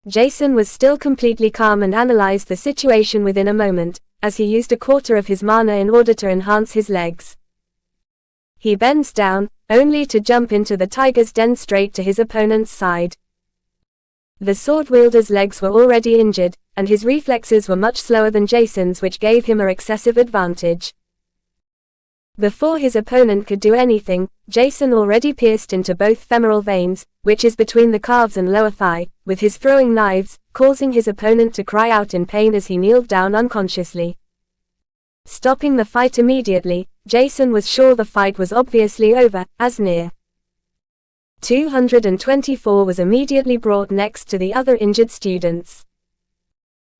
Jason was still completely calm and analyzed the situation within a moment, as he used a quarter of his mana in order to enhance his legs. He bends down, only to jump into the tiger's den straight to his opponent's side. The sword wielder's legs were already injured, and his reflexes were much slower than Jason's, which gave him an excessive advantage. Before his opponent could do anything, Jason already pierced into both femoral veins, which is between the calves and lower thigh, with his throwing knives, causing his opponent to cry out in pain as he kneeled down unconsciously. Stopping the fight immediately, Jason was sure the fight was obviously over, as near 224 was immediately brought next to the other injured students.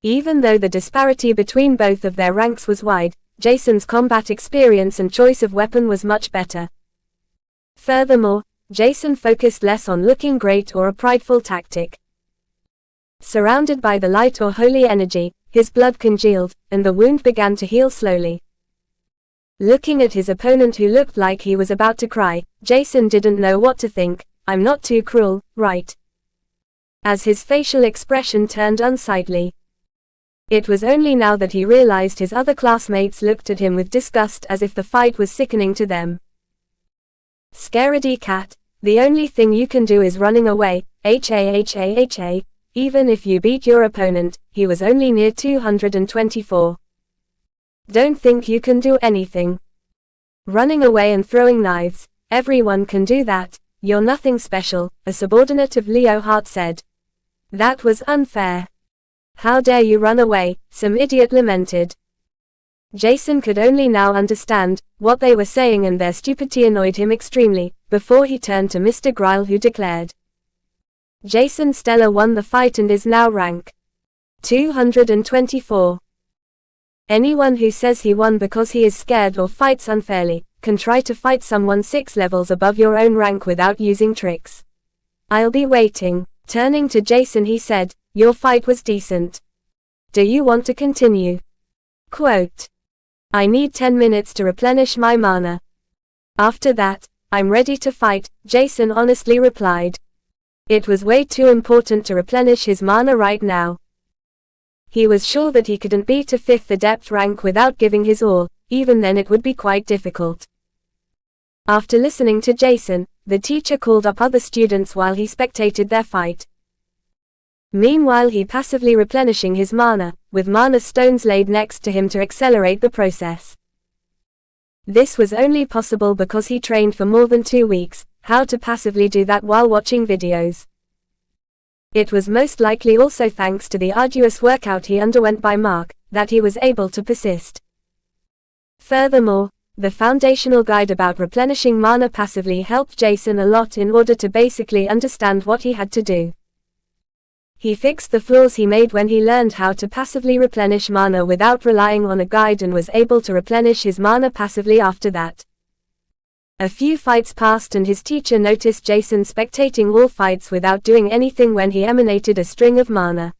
Even though the disparity between both of their ranks was wide, Jason's combat experience and choice of weapon was much better. Furthermore, Jason focused less on looking great or a prideful tactic. Surrounded by the light or holy energy, his blood congealed, and the wound began to heal slowly. Looking at his opponent, who looked like he was about to cry, Jason didn't know what to think. I'm not too cruel, right? As his facial expression turned unsightly. It was only now that he realized his other classmates looked at him with disgust, as if the fight was sickening to them. Scaredy cat, the only thing you can do is running away, ha. Even if you beat your opponent, he was only near 224. Don't think you can do anything. Running away and throwing knives, everyone can do that. "You're nothing special," a subordinate of Leo Hart said. "That was unfair. How dare you run away," some idiot lamented. Jason could only now understand what they were saying, and their stupidity annoyed him extremely, before he turned to Mr. Gryle, who declared, "Jason Stellar won the fight and is now rank 224. Anyone who says he won because he is scared or fights unfairly, can try to fight someone 6 levels above your own rank without using tricks. I'll be waiting." Turning to Jason, he said, "Your fight was decent. Do you want to continue?" Quote, "I need 10 minutes to replenish my mana. After that, I'm ready to fight," Jason honestly replied. It was way too important to replenish his mana right now. He was sure that he couldn't beat a 5th adept rank without giving his all, even then it would be quite difficult. After listening to Jason, the teacher called up other students while he spectated their fight. Meanwhile, he passively replenishing his mana, with mana stones laid next to him to accelerate the process. This was only possible because he trained for more than 2 weeks, how to passively do that while watching videos. It was most likely also thanks to the arduous workout he underwent by Mark, that he was able to persist. Furthermore, the foundational guide about replenishing mana passively helped Jason a lot in order to basically understand what he had to do. He fixed the flaws he made when he learned how to passively replenish mana without relying on a guide, and was able to replenish his mana passively after that. A few fights passed and his teacher noticed Jason spectating all fights without doing anything when he emanated a string of mana.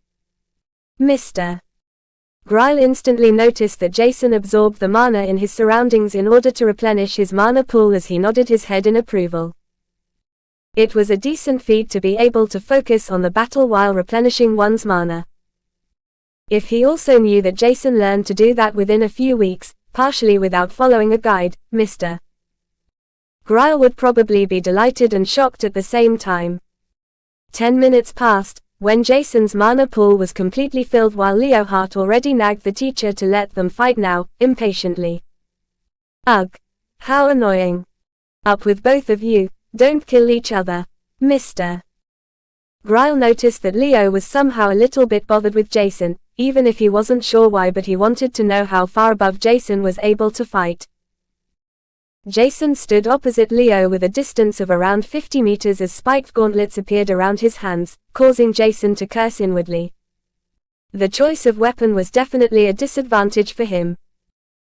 Mr. Gryle instantly noticed that Jason absorbed the mana in his surroundings in order to replenish his mana pool as he nodded his head in approval. It was a decent feat to be able to focus on the battle while replenishing one's mana. If he also knew that Jason learned to do that within a few weeks, partially without following a guide, Mr. Gryle would probably be delighted and shocked at the same time. 10 minutes passed, when Jason's mana pool was completely filled while Leo Hart already nagged the teacher to let them fight now, impatiently. Ugh. How annoying. Up with both of you, don't kill each other. Mr. Gryle noticed that Leo was somehow a little bit bothered with Jason, even if he wasn't sure why, but he wanted to know how far above Jason was able to fight. Jason stood opposite Leo with a distance of around 50 meters as spiked gauntlets appeared around his hands, causing Jason to curse inwardly. The choice of weapon was definitely a disadvantage for him.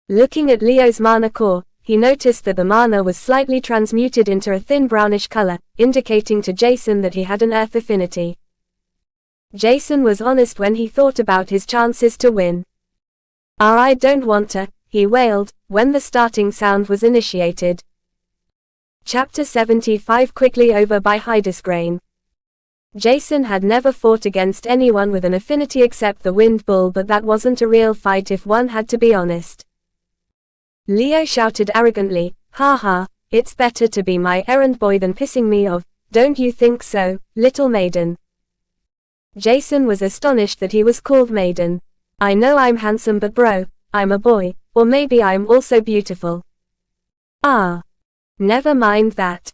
Looking at Leo's mana core, he noticed that the mana was slightly transmuted into a thin brownish color, indicating to Jason that he had an earth affinity. Jason was honest when he thought about his chances to win. "I don't want to," he wailed, when the starting sound was initiated. Chapter 75 quickly over by Hydesgrain. Jason had never fought against anyone with an affinity except the Wind Bull, but that wasn't a real fight if one had to be honest. Leo shouted arrogantly, "Ha ha, it's better to be my errand boy than pissing me off, don't you think so, little maiden?" Jason was astonished that he was called maiden. "I know I'm handsome, but bro, I'm a boy, or maybe I'm also beautiful." Ah. Never mind that.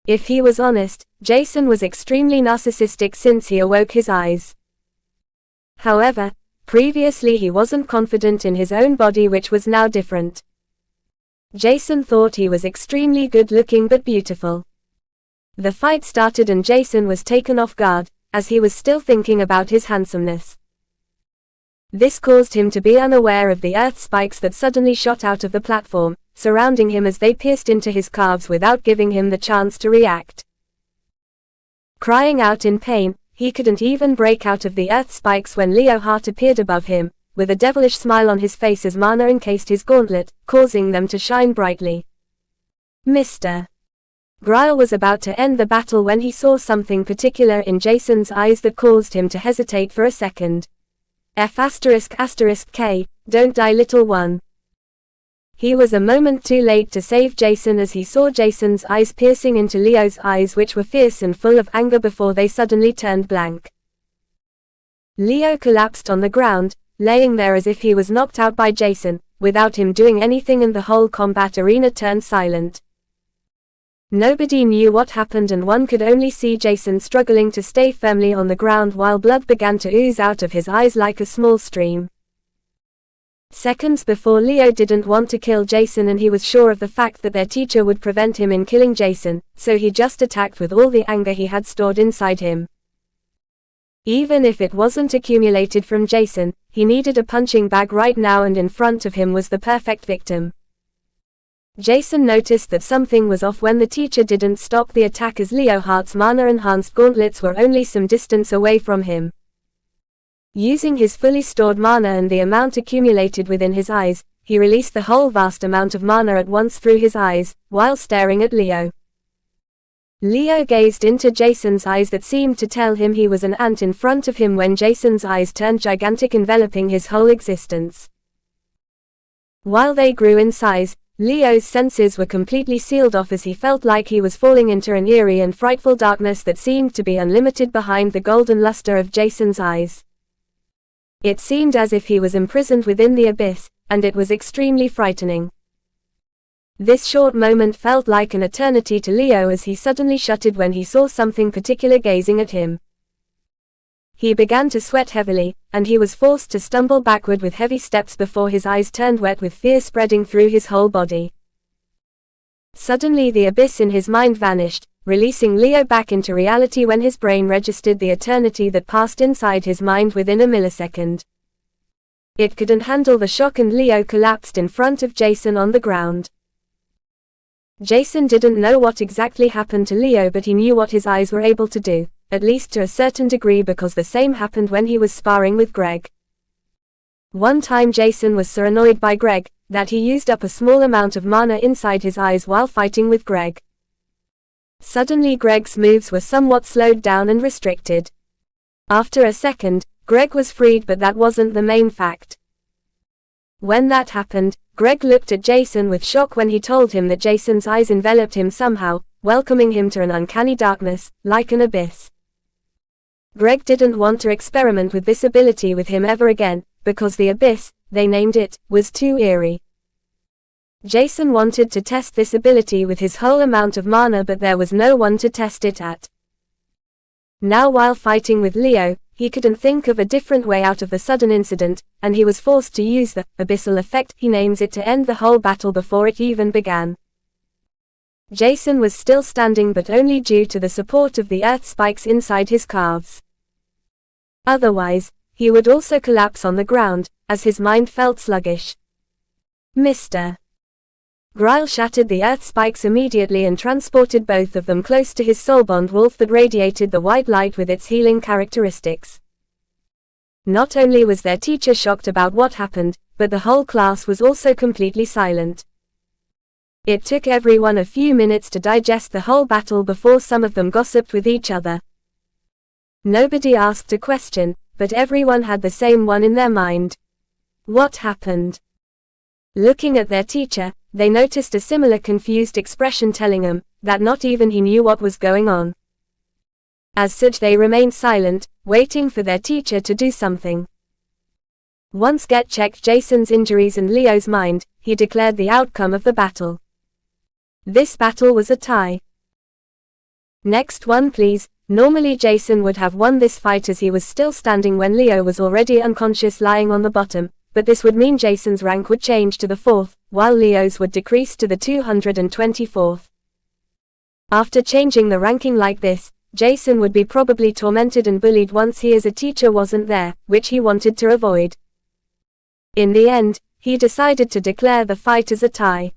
If he was honest, Jason was extremely narcissistic since he awoke his eyes. However, previously he wasn't confident in his own body, which was now different. Jason thought he was extremely good looking but beautiful. The fight started and Jason was taken off guard, as he was still thinking about his handsomeness. This caused him to be unaware of the earth spikes that suddenly shot out of the platform, surrounding him as they pierced into his calves without giving him the chance to react. Crying out in pain, he couldn't even break out of the earth spikes when Leo Hart appeared above him, with a devilish smile on his face as mana encased his gauntlet, causing them to shine brightly. Mr. Gryle was about to end the battle when he saw something particular in Jason's eyes that caused him to hesitate for a second. F***K, don't die little one. He was a moment too late to save Jason as he saw Jason's eyes piercing into Leo's eyes, which were fierce and full of anger before they suddenly turned blank. Leo collapsed on the ground, laying there as if he was knocked out by Jason, without him doing anything, and the whole combat arena turned silent. Nobody knew what happened and one could only see Jason struggling to stay firmly on the ground while blood began to ooze out of his eyes like a small stream. Seconds before, Leo didn't want to kill Jason and he was sure of the fact that their teacher would prevent him in killing Jason, so he just attacked with all the anger he had stored inside him. Even if it wasn't accumulated from Jason, he needed a punching bag right now, and in front of him was the perfect victim. Jason noticed that something was off when the teacher didn't stop the attack, as Leo Hart's mana-enhanced gauntlets were only some distance away from him. Using his fully stored mana and the amount accumulated within his eyes, he released the whole vast amount of mana at once through his eyes, while staring at Leo. Leo gazed into Jason's eyes that seemed to tell him he was an ant in front of him when Jason's eyes turned gigantic, enveloping his whole existence. While they grew in size, Leo's senses were completely sealed off as he felt like he was falling into an eerie and frightful darkness that seemed to be unlimited behind the golden luster of Jason's eyes. It seemed as if he was imprisoned within the abyss, and it was extremely frightening. This short moment felt like an eternity to Leo as he suddenly shuddered when he saw something particular gazing at him. He began to sweat heavily, and he was forced to stumble backward with heavy steps before his eyes turned wet with fear spreading through his whole body. Suddenly the abyss in his mind vanished, releasing Leo back into reality when his brain registered the eternity that passed inside his mind within a millisecond. It couldn't handle the shock and Leo collapsed in front of Jason on the ground. Jason didn't know what exactly happened to Leo, but he knew what his eyes were able to do, at least to a certain degree, because the same happened when he was sparring with Greg. One time Jason was so annoyed by Greg, that he used up a small amount of mana inside his eyes while fighting with Greg. Suddenly Greg's moves were somewhat slowed down and restricted. After a second, Greg was freed, but that wasn't the main fact. When that happened, Greg looked at Jason with shock when he told him that Jason's eyes enveloped him somehow, welcoming him to an uncanny darkness, like an abyss. Greg didn't want to experiment with this ability with him ever again, because the abyss, they named it, was too eerie. Jason wanted to test this ability with his whole amount of mana, but there was no one to test it at. Now while fighting with Leo, he couldn't think of a different way out of the sudden incident, and he was forced to use the abyssal effect, he names it, to end the whole battle before it even began. Jason was still standing, but only due to the support of the earth spikes inside his calves. Otherwise, he would also collapse on the ground, as his mind felt sluggish. Mr. Grile shattered the earth spikes immediately and transported both of them close to his soulbond wolf that radiated the white light with its healing characteristics. Not only was their teacher shocked about what happened, but the whole class was also completely silent. It took everyone a few minutes to digest the whole battle before some of them gossiped with each other. Nobody asked a question, but everyone had the same one in their mind. What happened? Looking at their teacher, they noticed a similar confused expression telling them that not even he knew what was going on. As such, they remained silent, waiting for their teacher to do something. Once Get checked Jason's injuries and Leo's mind, he declared the outcome of the battle. This battle was a tie. Next one please. Normally Jason would have won this fight as he was still standing when Leo was already unconscious lying on the bottom, but this would mean Jason's rank would change to the 4th, while Leo's would decrease to the 224th. After changing the ranking like this, Jason would be probably tormented and bullied once he as a teacher wasn't there, which he wanted to avoid. In the end, he decided to declare the fight as a tie.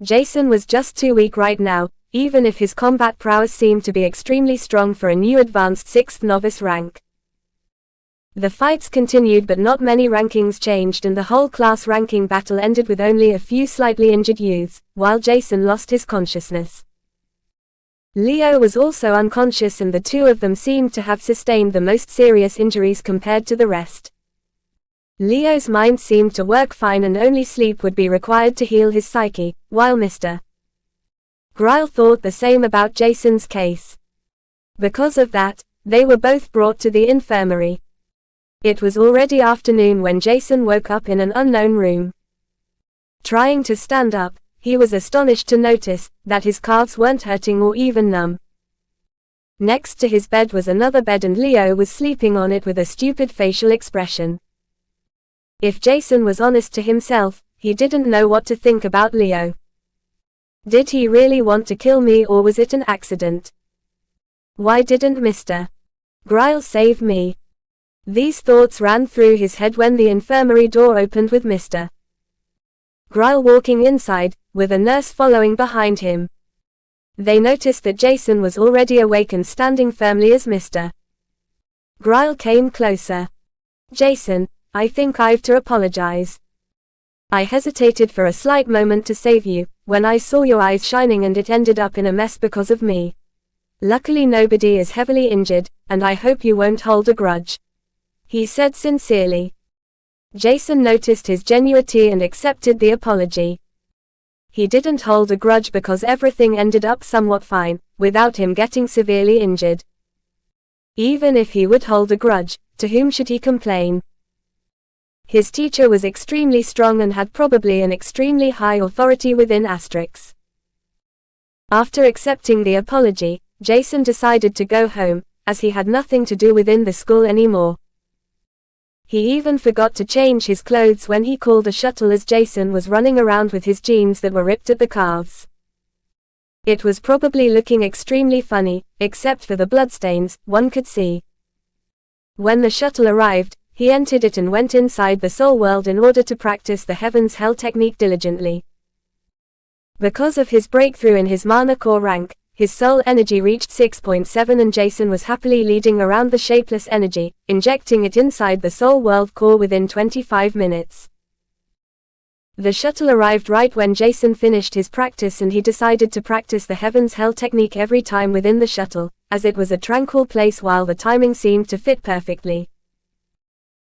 Jason was just too weak right now, even if his combat prowess seemed to be extremely strong for a new advanced 6th novice rank. The fights continued, but not many rankings changed, and the whole class ranking battle ended with only a few slightly injured youths, while Jason lost his consciousness. Leo was also unconscious, and the two of them seemed to have sustained the most serious injuries compared to the rest. Leo's mind seemed to work fine and only sleep would be required to heal his psyche, while Mr. Grile thought the same about Jason's case. Because of that, they were both brought to the infirmary. It was already afternoon when Jason woke up in an unknown room. Trying to stand up, he was astonished to notice that his calves weren't hurting or even numb. Next to his bed was another bed and Leo was sleeping on it with a stupid facial expression. If Jason was honest to himself, he didn't know what to think about Leo. Did he really want to kill me or was it an accident? Why didn't Mr. Griles save me? These thoughts ran through his head when the infirmary door opened with Mr. Griles walking inside, with a nurse following behind him. They noticed that Jason was already awake and standing firmly as Mr. Griles came closer. Jason, I think I've to apologize. I hesitated for a slight moment to save you, when I saw your eyes shining and it ended up in a mess because of me. Luckily nobody is heavily injured, and I hope you won't hold a grudge. He said sincerely. Jason noticed his genuinity and accepted the apology. He didn't hold a grudge because everything ended up somewhat fine, without him getting severely injured. Even if he would hold a grudge, to whom should he complain? His teacher was extremely strong and had probably an extremely high authority within Asterix. After accepting the apology, Jason decided to go home, as he had nothing to do within the school anymore. He even forgot to change his clothes when he called a shuttle as Jason was running around with his jeans that were ripped at the calves. It was probably looking extremely funny, except for the bloodstains one could see. When the shuttle arrived, he entered it and went inside the soul world in order to practice the Heaven's Hell technique diligently. Because of his breakthrough in his mana core rank, his soul energy reached 6.7 and Jason was happily leading around the shapeless energy, injecting it inside the soul world core within 25 minutes. The shuttle arrived right when Jason finished his practice and he decided to practice the Heaven's Hell technique every time within the shuttle, as it was a tranquil place while the timing seemed to fit perfectly.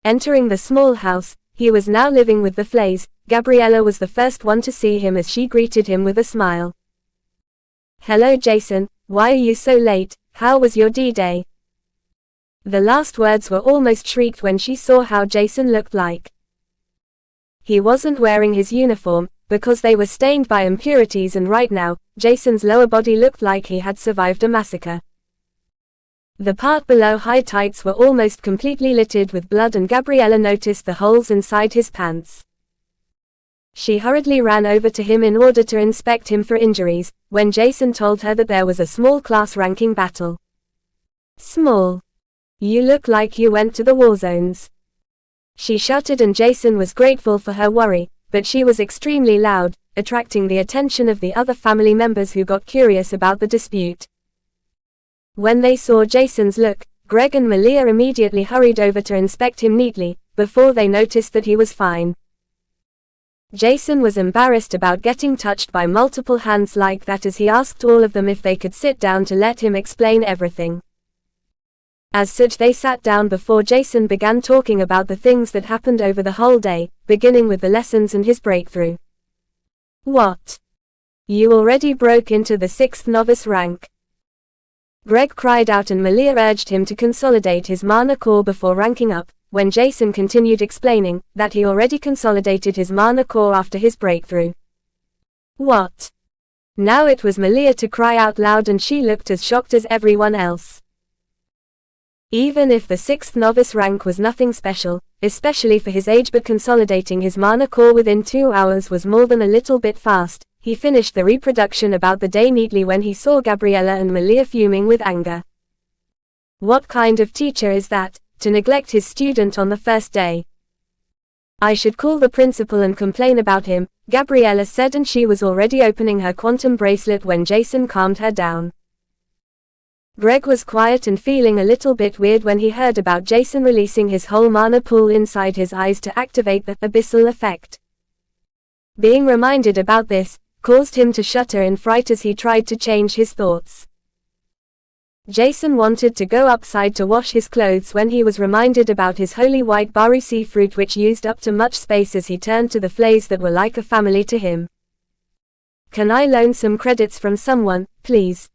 Entering the small house, he was now living with the Flays. Gabriella was the first one to see him as she greeted him with a smile. Hello Jason, why are you so late, how was your D-Day? The last words were almost shrieked when she saw how Jason looked like. He wasn't wearing his uniform, because they were stained by impurities and right now, Jason's lower body looked like he had survived a massacre. The part below high tights were almost completely littered with blood and Gabriella noticed the holes inside his pants. She hurriedly ran over to him in order to inspect him for injuries, when Jason told her that there was a small class ranking battle. Small? You look like you went to the war zones. She shouted and Jason was grateful for her worry, but she was extremely loud, attracting the attention of the other family members who got curious about the dispute. When they saw Jason's look, Greg and Malia immediately hurried over to inspect him neatly, before they noticed that he was fine. Jason was embarrassed about getting touched by multiple hands like that as he asked all of them if they could sit down to let him explain everything. As such they sat down before Jason began talking about the things that happened over the whole day, beginning with the lessons and his breakthrough. What? You already broke into the 6th novice rank? Greg cried out and Malia urged him to consolidate his mana core before ranking up, when Jason continued explaining that he already consolidated his mana core after his breakthrough. What? Now it was Malia to cry out loud and she looked as shocked as everyone else. Even if the 6th novice rank was nothing special, especially for his age, but consolidating his mana core within 2 hours was more than a little bit fast. He finished the reproduction about the day neatly when he saw Gabriella and Malia fuming with anger. What kind of teacher is that, to neglect his student on the first day? I should call the principal and complain about him, Gabriella said, and she was already opening her quantum bracelet when Jason calmed her down. Greg was quiet and feeling a little bit weird when he heard about Jason releasing his whole mana pool inside his eyes to activate the abyssal effect. Being reminded about this caused him to shudder in fright as he tried to change his thoughts. Jason wanted to go outside to wash his clothes when he was reminded about his holy white Barusi fruit, which used up too much space as he turned to the Flays that were like a family to him. Can I loan some credits from someone, please?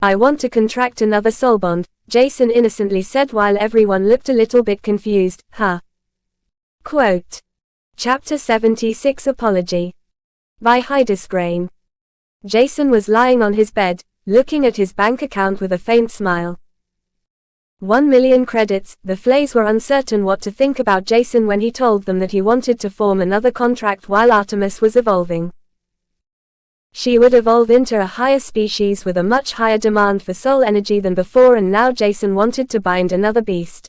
I want to contract another soul bond, Jason innocently said while everyone looked a little bit confused. Quote. Chapter 76 Apology. by Hydesgrain. Jason was lying on his bed, looking at his bank account with a faint smile. 1 million credits. The Flays were uncertain what to think about Jason when he told them that he wanted to form another contract while Artemis was evolving. She would evolve into a higher species with a much higher demand for soul energy than before, and now Jason wanted to bind another beast.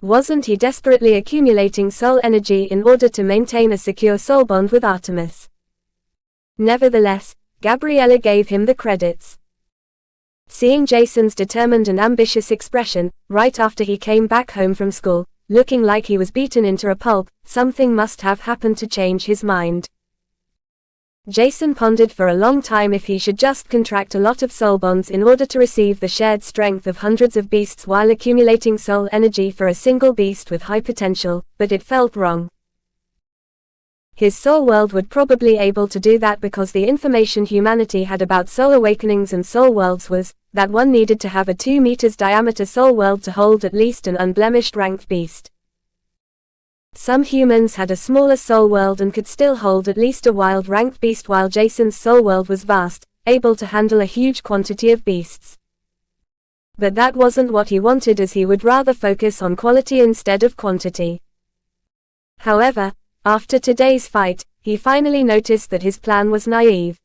Wasn't he desperately accumulating soul energy in order to maintain a secure soul bond with Artemis? Nevertheless, Gabriella gave him the credits. Seeing Jason's determined and ambitious expression, right after he came back home from school, looking like he was beaten into a pulp, something must have happened to change his mind. Jason pondered for a long time if he should just contract a lot of soul bonds in order to receive the shared strength of hundreds of beasts while accumulating soul energy for a single beast with high potential, but it felt wrong. His soul world would probably able to do that because the information humanity had about soul awakenings and soul worlds was that one needed to have a 2 meters diameter soul world to hold at least an unblemished ranked beast. Some humans had a smaller soul world and could still hold at least a wild ranked beast, while Jason's soul world was vast, able to handle a huge quantity of beasts. But that wasn't what he wanted, as he would rather focus on quality instead of quantity. However, after today's fight, he finally noticed that his plan was naive.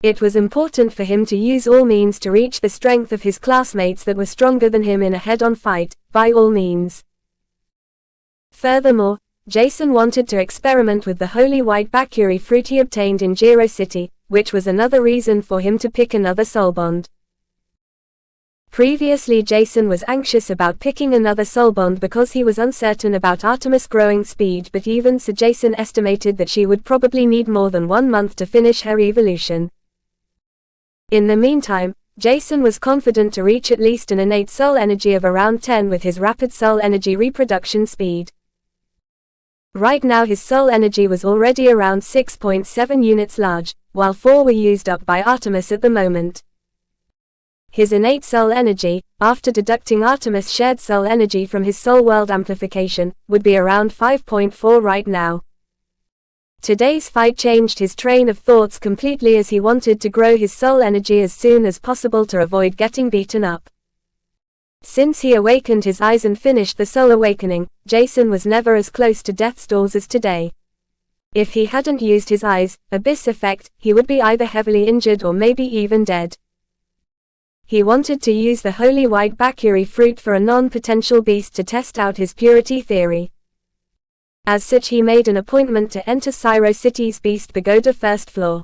It was important for him to use all means to reach the strength of his classmates that were stronger than him in a head-on fight, by all means. Furthermore, Jason wanted to experiment with the holy white bakuri fruit he obtained in Jiro City, which was another reason for him to pick another soul bond. Previously, Jason was anxious about picking another soul bond because he was uncertain about Artemis' growing speed, but even so, Jason estimated that she would probably need more than 1 month to finish her evolution. In the meantime, Jason was confident to reach at least an innate soul energy of around 10 with his rapid soul energy reproduction speed. Right now his soul energy was already around 6.7 units large, while 4 were used up by Artemis at the moment. His innate soul energy, after deducting Artemis' shared soul energy from his soul world amplification, would be around 5.4 right now. Today's fight changed his train of thoughts completely, as he wanted to grow his soul energy as soon as possible to avoid getting beaten up. Since he awakened his eyes and finished the soul awakening, Jason was never as close to death's doors as today. If he hadn't used his eyes, abyss effect, he would be either heavily injured or maybe even dead. He wanted to use the holy white bakuri fruit for a non-potential beast to test out his purity theory. As such, he made an appointment to enter Syro City's Beast Pagoda first floor.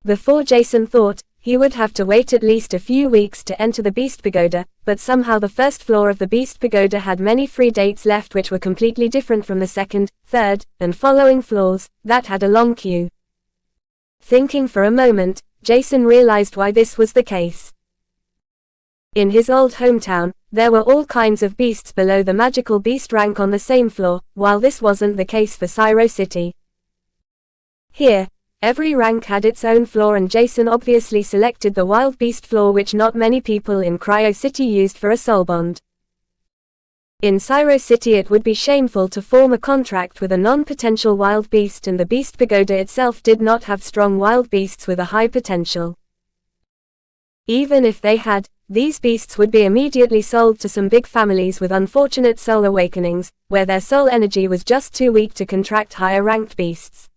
Before Jason thought, he would have to wait at least a few weeks to enter the Beast Pagoda, but somehow the first floor of the Beast Pagoda had many free dates left which were completely different from the second, third, and following floors, that had a long queue. Thinking for a moment, Jason realized why this was the case. In his old hometown, there were all kinds of beasts below the magical beast rank on the same floor, while this wasn't the case for Syro City. Here, every rank had its own floor, and Jason obviously selected the wild beast floor, which not many people in Cryo City used for a soul bond. In Syro City it would be shameful to form a contract with a non-potential wild beast, and the Beast Pagoda itself did not have strong wild beasts with a high potential. Even if they had, these beasts would be immediately sold to some big families with unfortunate soul awakenings, where their soul energy was just too weak to contract higher ranked beasts.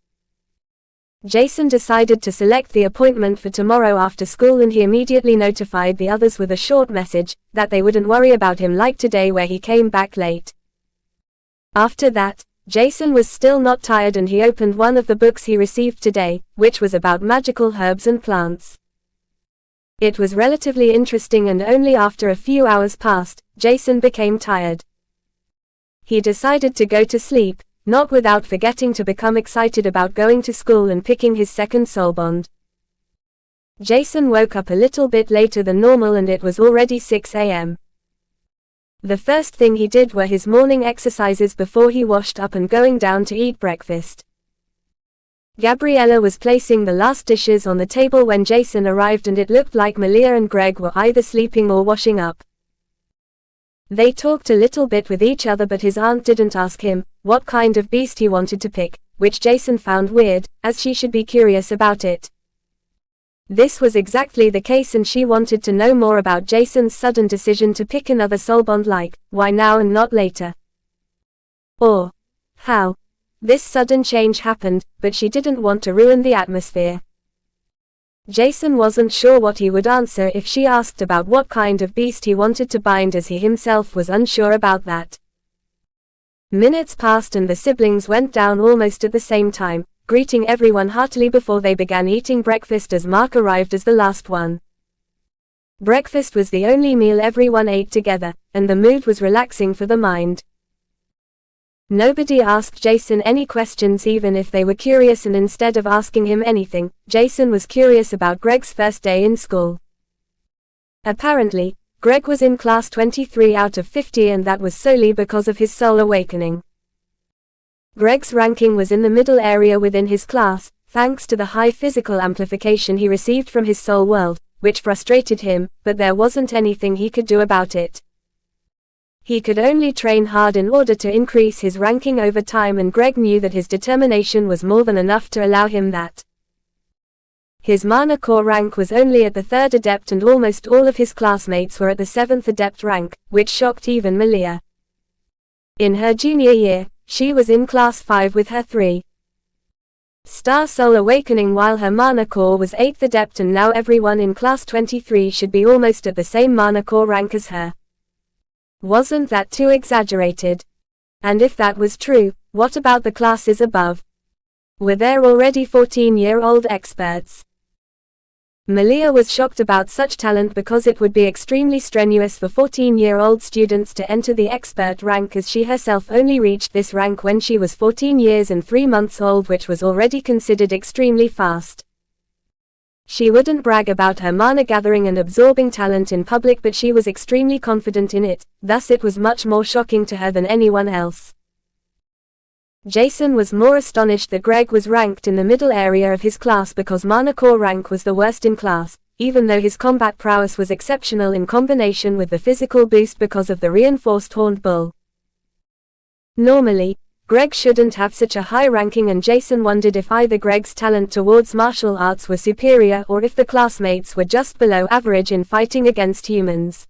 Jason decided to select the appointment for tomorrow after school, and he immediately notified the others with a short message, that they wouldn't worry about him like today where he came back late. After that, Jason was still not tired, and he opened one of the books he received today, which was about magical herbs and plants. It was relatively interesting, and only after a few hours passed, Jason became tired. He decided to go to sleep, not without forgetting to become excited about going to school and picking his second soul bond. Jason woke up a little bit later than normal, and it was already 6 a.m. The first thing he did were his morning exercises before he washed up and going down to eat breakfast. Gabriella was placing the last dishes on the table when Jason arrived, and it looked like Malia and Greg were either sleeping or washing up. They talked a little bit with each other, but his aunt didn't ask him what kind of beast he wanted to pick, which Jason found weird, as she should be curious about it. This was exactly the case, and she wanted to know more about Jason's sudden decision to pick another soul bond, like, why now and not later? Or how this sudden change happened, but she didn't want to ruin the atmosphere. Jason wasn't sure what he would answer if she asked about what kind of beast he wanted to bind, as he himself was unsure about that. Minutes passed and the siblings went down almost at the same time, greeting everyone heartily before they began eating breakfast as Mark arrived as the last one. Breakfast was the only meal everyone ate together, and the mood was relaxing for the mind. Nobody asked Jason any questions, even if they were curious, and instead of asking him anything, Jason was curious about Greg's first day in school. Apparently, Greg was in class 23 out of 50, and that was solely because of his soul awakening. Greg's ranking was in the middle area within his class, thanks to the high physical amplification he received from his soul world, which frustrated him, but there wasn't anything he could do about it. He could only train hard in order to increase his ranking over time, and Greg knew that his determination was more than enough to allow him that. His Mana Core rank was only at the 3rd Adept, and almost all of his classmates were at the 7th Adept rank, which shocked even Malia. In her junior year, she was in class 5 with her 3-star soul awakening, while her Mana Core was 8th Adept, and now everyone in class 23 should be almost at the same Mana Core rank as her. Wasn't that too exaggerated? And if that was true, what about the classes above? Were there already 14-year-old experts? Malia was shocked about such talent, because it would be extremely strenuous for 14-year-old students to enter the expert rank, as she herself only reached this rank when she was 14 years and 3 months old, which was already considered extremely fast. She wouldn't brag about her mana gathering and absorbing talent in public, but she was extremely confident in it, thus it was much more shocking to her than anyone else. Jason was more astonished that Greg was ranked in the middle area of his class, because Mana Core rank was the worst in class, even though his combat prowess was exceptional in combination with the physical boost because of the reinforced horned bull. Normally, Greg shouldn't have such a high ranking, and Jason wondered if either Greg's talent towards martial arts were superior, or if the classmates were just below average in fighting against humans.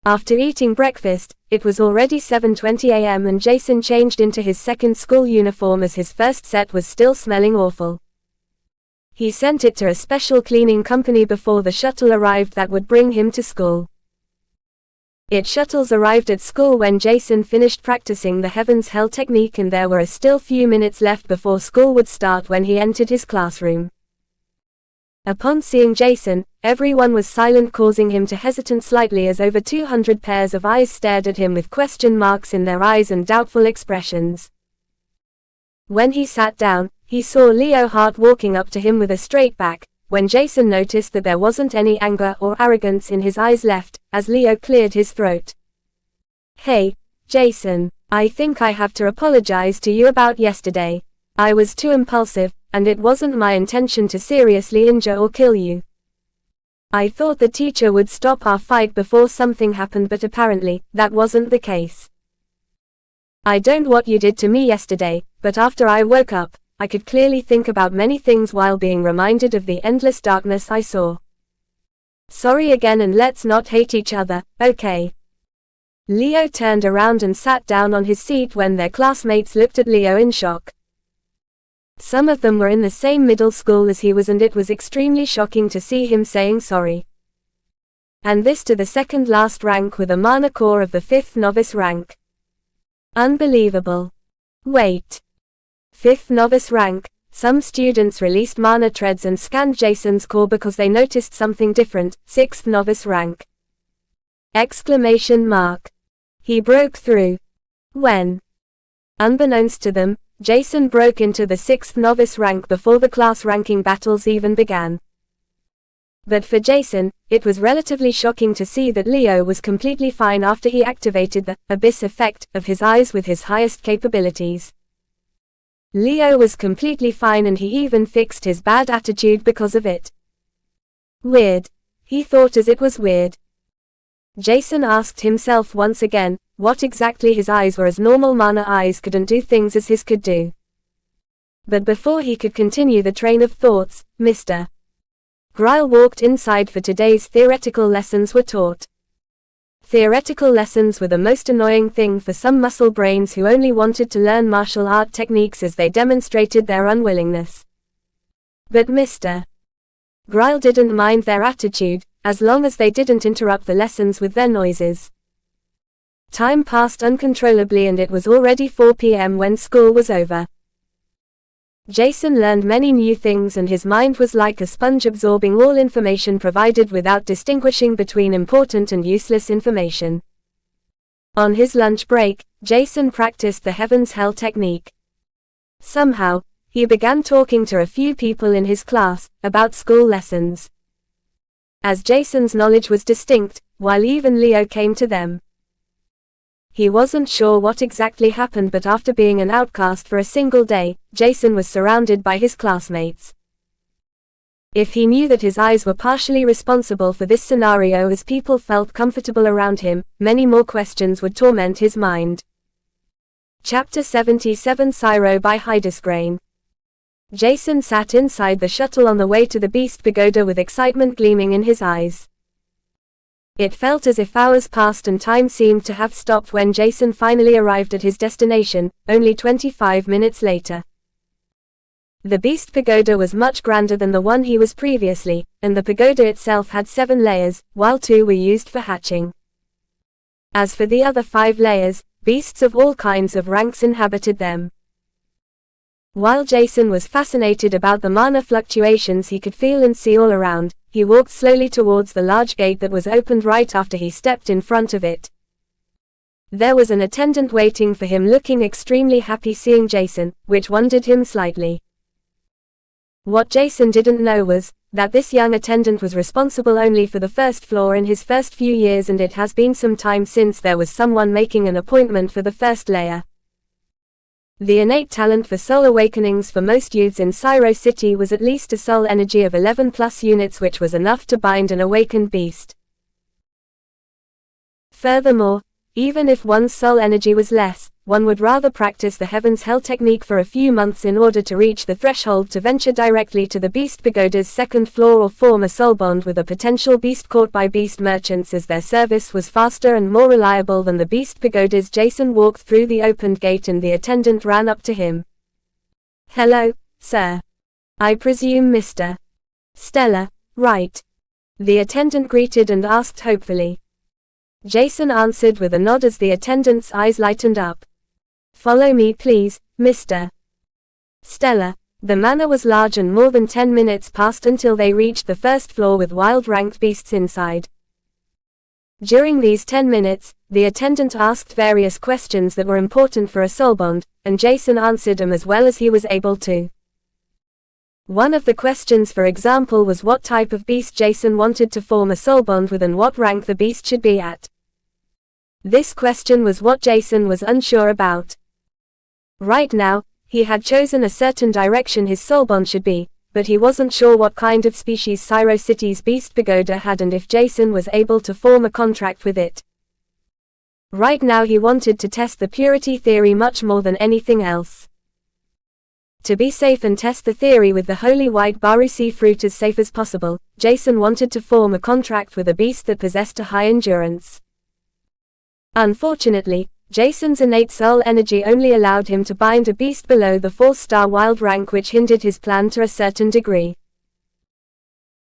After eating breakfast, it was already 7:20 a.m. and Jason changed into his second school uniform, as his first set was still smelling awful. He sent it to a special cleaning company before the shuttle arrived that would bring him to school. Its shuttles arrived at school when Jason finished practicing the Heaven's Hell technique, and there were a still few minutes left before school would start when he entered his classroom. Upon seeing Jason, everyone was silent, causing him to hesitate slightly, as over 200 pairs of eyes stared at him with question marks in their eyes and doubtful expressions. When he sat down, he saw Leo Hart walking up to him with a straight back. When Jason noticed that there wasn't any anger or arrogance in his eyes left, as Leo cleared his throat. "Hey, Jason, I think I have to apologize to you about yesterday. I was too impulsive, and it wasn't my intention to seriously injure or kill you. I thought the teacher would stop our fight before something happened, but apparently, that wasn't the case. I don't know what you did to me yesterday, but after I woke up, I could clearly think about many things while being reminded of the endless darkness I saw. Sorry again, and let's not hate each other, okay?" Leo turned around and sat down on his seat when their classmates looked at Leo in shock. Some of them were in the same middle school as he was, and it was extremely shocking to see him saying sorry. And this to the second last rank with a Mana Core of the 5th novice rank. Unbelievable. Wait. 5th novice rank. Some students released mana treads and scanned Jason's core because they noticed something different. 6th novice rank. Exclamation mark. He broke through. When? Unbeknownst to them, Jason broke into the 6th novice rank before the class ranking battles even began. But for Jason, it was relatively shocking to see that Leo was completely fine after he activated the abyss effect of his eyes with his highest capabilities. Leo was completely fine, and he even fixed his bad attitude because of it. Weird. He thought as it was weird. Jason asked himself once again, what exactly his eyes were, as normal mana eyes couldn't do things as his could do. But before he could continue the train of thoughts, Mr. Gryle walked inside for today's theoretical lessons were taught. Theoretical lessons were the most annoying thing for some muscle brains who only wanted to learn martial art techniques as they demonstrated their unwillingness. But Mr. Gryle didn't mind their attitude, as long as they didn't interrupt the lessons with their noises. Time passed uncontrollably and it was already 4 p.m. when school was over. Jason learned many new things and his mind was like a sponge absorbing all information provided without distinguishing between important and useless information. On his lunch break, Jason practiced the Heaven's Hell technique. Somehow, he began talking to a few people in his class about school lessons. As Jason's knowledge was distinct, while even Leo came to them. He wasn't sure what exactly happened, but after being an outcast for a single day, Jason was surrounded by his classmates. If he knew that his eyes were partially responsible for this scenario as people felt comfortable around him, many more questions would torment his mind. Chapter 77 Syro by Hydesgrain. Jason sat inside the shuttle on the way to the Beast Pagoda with excitement gleaming in his eyes. It felt as if hours passed and time seemed to have stopped when Jason finally arrived at his destination, only 25 minutes later. The Beast Pagoda was much grander than the one he was previously, and the pagoda itself had 7 layers, while 2 were used for hatching. As for the other 5 layers, beasts of all kinds of ranks inhabited them. While Jason was fascinated about the mana fluctuations he could feel and see all around, he walked slowly towards the large gate that was opened right after he stepped in front of it. There was an attendant waiting for him looking extremely happy seeing Jason, which wondered him slightly. What Jason didn't know was that this young attendant was responsible only for the first floor in his first few years, and it has been some time since there was someone making an appointment for the first layer. The innate talent for soul awakenings for most youths in Syro City was at least a soul energy of 11 plus units, which was enough to bind an awakened beast. Furthermore, even if one's soul energy was less, one would rather practice the Heaven's Hell technique for a few months in order to reach the threshold to venture directly to the Beast Pagoda's second floor or form a soul bond with a potential beast caught by beast merchants, as their service was faster and more reliable than the Beast Pagoda's. Jason walked through the opened gate and the attendant ran up to him. "Hello, sir. I presume Mr. Stellar, right?" the attendant greeted and asked hopefully. Jason answered with a nod as the attendant's eyes lightened up. "Follow me please, Mr. Stellar." The manor was large and more than 10 minutes passed until they reached the first floor with wild ranked beasts inside. During these 10 minutes, the attendant asked various questions that were important for a soul bond, and Jason answered them as well as he was able to. One of the questions, for example, was what type of beast Jason wanted to form a soul bond with and what rank the beast should be at. This question was what Jason was unsure about. Right now, he had chosen a certain direction his soul bond should be, but he wasn't sure what kind of species Syro City's Beast Pagoda had and if Jason was able to form a contract with it. Right now he wanted to test the purity theory much more than anything else. To be safe and test the theory with the holy white Barusi fruit as safe as possible, Jason wanted to form a contract with a beast that possessed a high endurance. Unfortunately, Jason's innate soul energy only allowed him to bind a beast below the 4-star wild rank, which hindered his plan to a certain degree.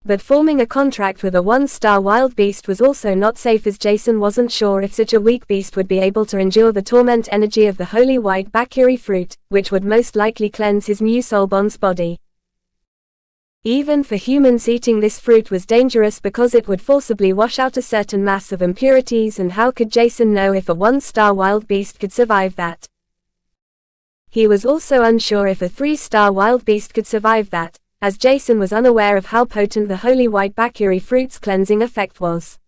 But forming a contract with a 1-star wild beast was also not safe, as Jason wasn't sure if such a weak beast would be able to endure the torment energy of the holy white Bakuri fruit, which would most likely cleanse his new soul bond's body. Even for humans, eating this fruit was dangerous because it would forcibly wash out a certain mass of impurities, and how could Jason know if a 1-star wild beast could survive that? He was also unsure if a 3-star wild beast could survive that, as Jason was unaware of how potent the holy white Bakuri fruit's cleansing effect was.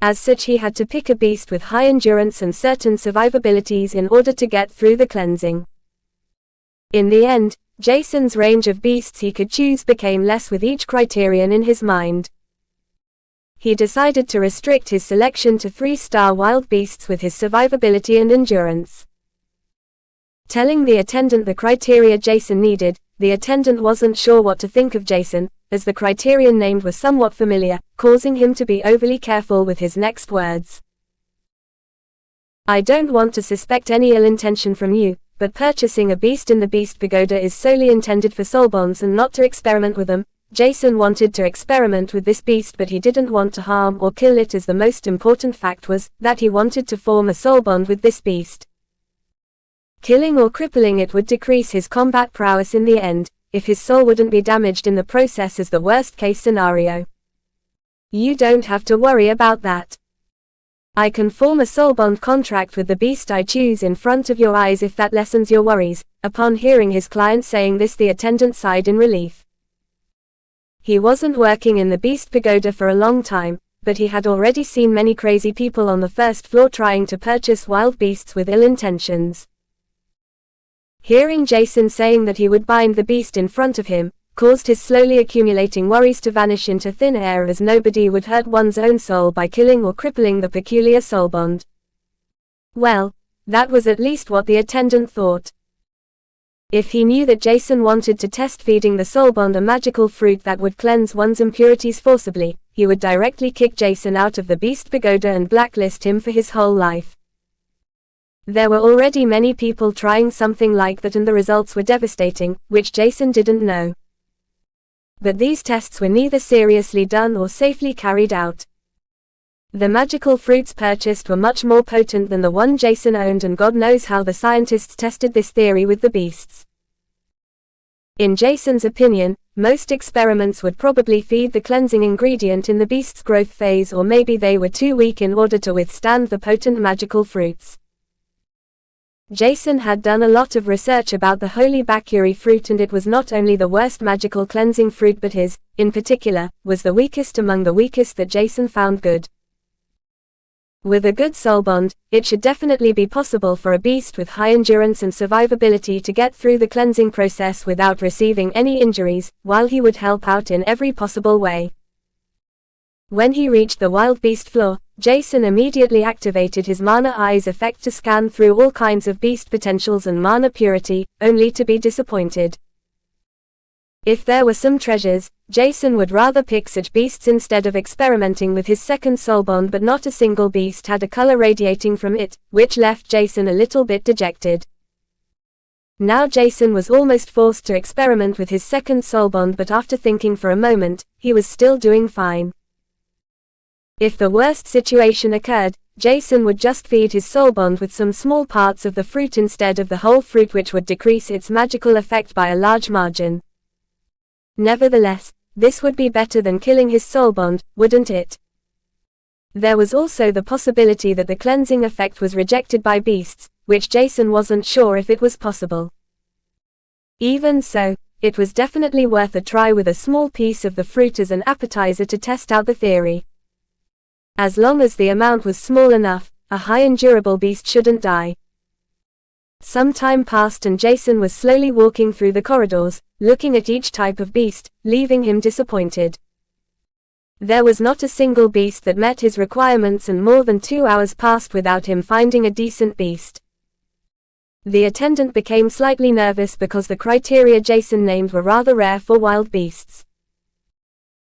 As such, he had to pick a beast with high endurance and certain survivabilities in order to get through the cleansing. In the end, Jason's range of beasts he could choose became less with each criterion in his mind. He decided to restrict his selection to 3-star wild beasts with his survivability and endurance. Telling the attendant the criteria Jason needed, the attendant wasn't sure what to think of Jason, as the criterion named was somewhat familiar, causing him to be overly careful with his next words. I don't want to suspect any ill intention from you, but purchasing a beast in the Beast Pagoda is solely intended for soul bonds and not to experiment with them. Jason wanted to experiment with this beast, but he didn't want to harm or kill it, as the most important fact was that he wanted to form a soul bond with this beast. Killing or crippling it would decrease his combat prowess in the end, if his soul wouldn't be damaged in the process as the worst case scenario. You don't have to worry about that. I can form a soul bond contract with the beast I choose in front of your eyes if that lessens your worries. Upon hearing his client saying this, the attendant sighed in relief. He wasn't working in the Beast Pagoda for a long time, but he had already seen many crazy people on the first floor trying to purchase wild beasts with ill intentions. Hearing Jason saying that he would bind the beast in front of him, caused his slowly accumulating worries to vanish into thin air, as nobody would hurt one's own soul by killing or crippling the peculiar soul bond. Well, that was at least what the attendant thought. If he knew that Jason wanted to test feeding the soul bond a magical fruit that would cleanse one's impurities forcibly, he would directly kick Jason out of the Beast Pagoda and blacklist him for his whole life. There were already many people trying something like that, and the results were devastating, which Jason didn't know. But these tests were neither seriously done or safely carried out. The magical fruits purchased were much more potent than the one Jason owned, and God knows how the scientists tested this theory with the beasts. In Jason's opinion, most experiments would probably feed the cleansing ingredient in the beast's growth phase, or maybe they were too weak in order to withstand the potent magical fruits. Jason had done a lot of research about the holy Bakuri fruit, and it was not only the worst magical cleansing fruit, but his, in particular, was the weakest among the weakest that Jason found good. With a good soul bond, it should definitely be possible for a beast with high endurance and survivability to get through the cleansing process without receiving any injuries, while he would help out in every possible way. When he reached the wild beast floor, Jason immediately activated his mana eyes effect to scan through all kinds of beast potentials and mana purity, only to be disappointed. If there were some treasures, Jason would rather pick such beasts instead of experimenting with his second soul bond, but not a single beast had a color radiating from it, which left Jason a little bit dejected. Now Jason was almost forced to experiment with his second soul bond, but after thinking for a moment, he was still doing fine. If the worst situation occurred, Jason would just feed his soul bond with some small parts of the fruit instead of the whole fruit, which would decrease its magical effect by a large margin. Nevertheless, this would be better than killing his soul bond, wouldn't it? There was also the possibility that the cleansing effect was rejected by beasts, which Jason wasn't sure if it was possible. Even so, it was definitely worth a try with a small piece of the fruit as an appetizer to test out the theory. As long as the amount was small enough, a high endurable beast shouldn't die. Some time passed and Jason was slowly walking through the corridors, looking at each type of beast, leaving him disappointed. There was not a single beast that met his requirements, and more than 2 hours passed without him finding a decent beast. The attendant became slightly nervous because the criteria Jason named were rather rare for wild beasts.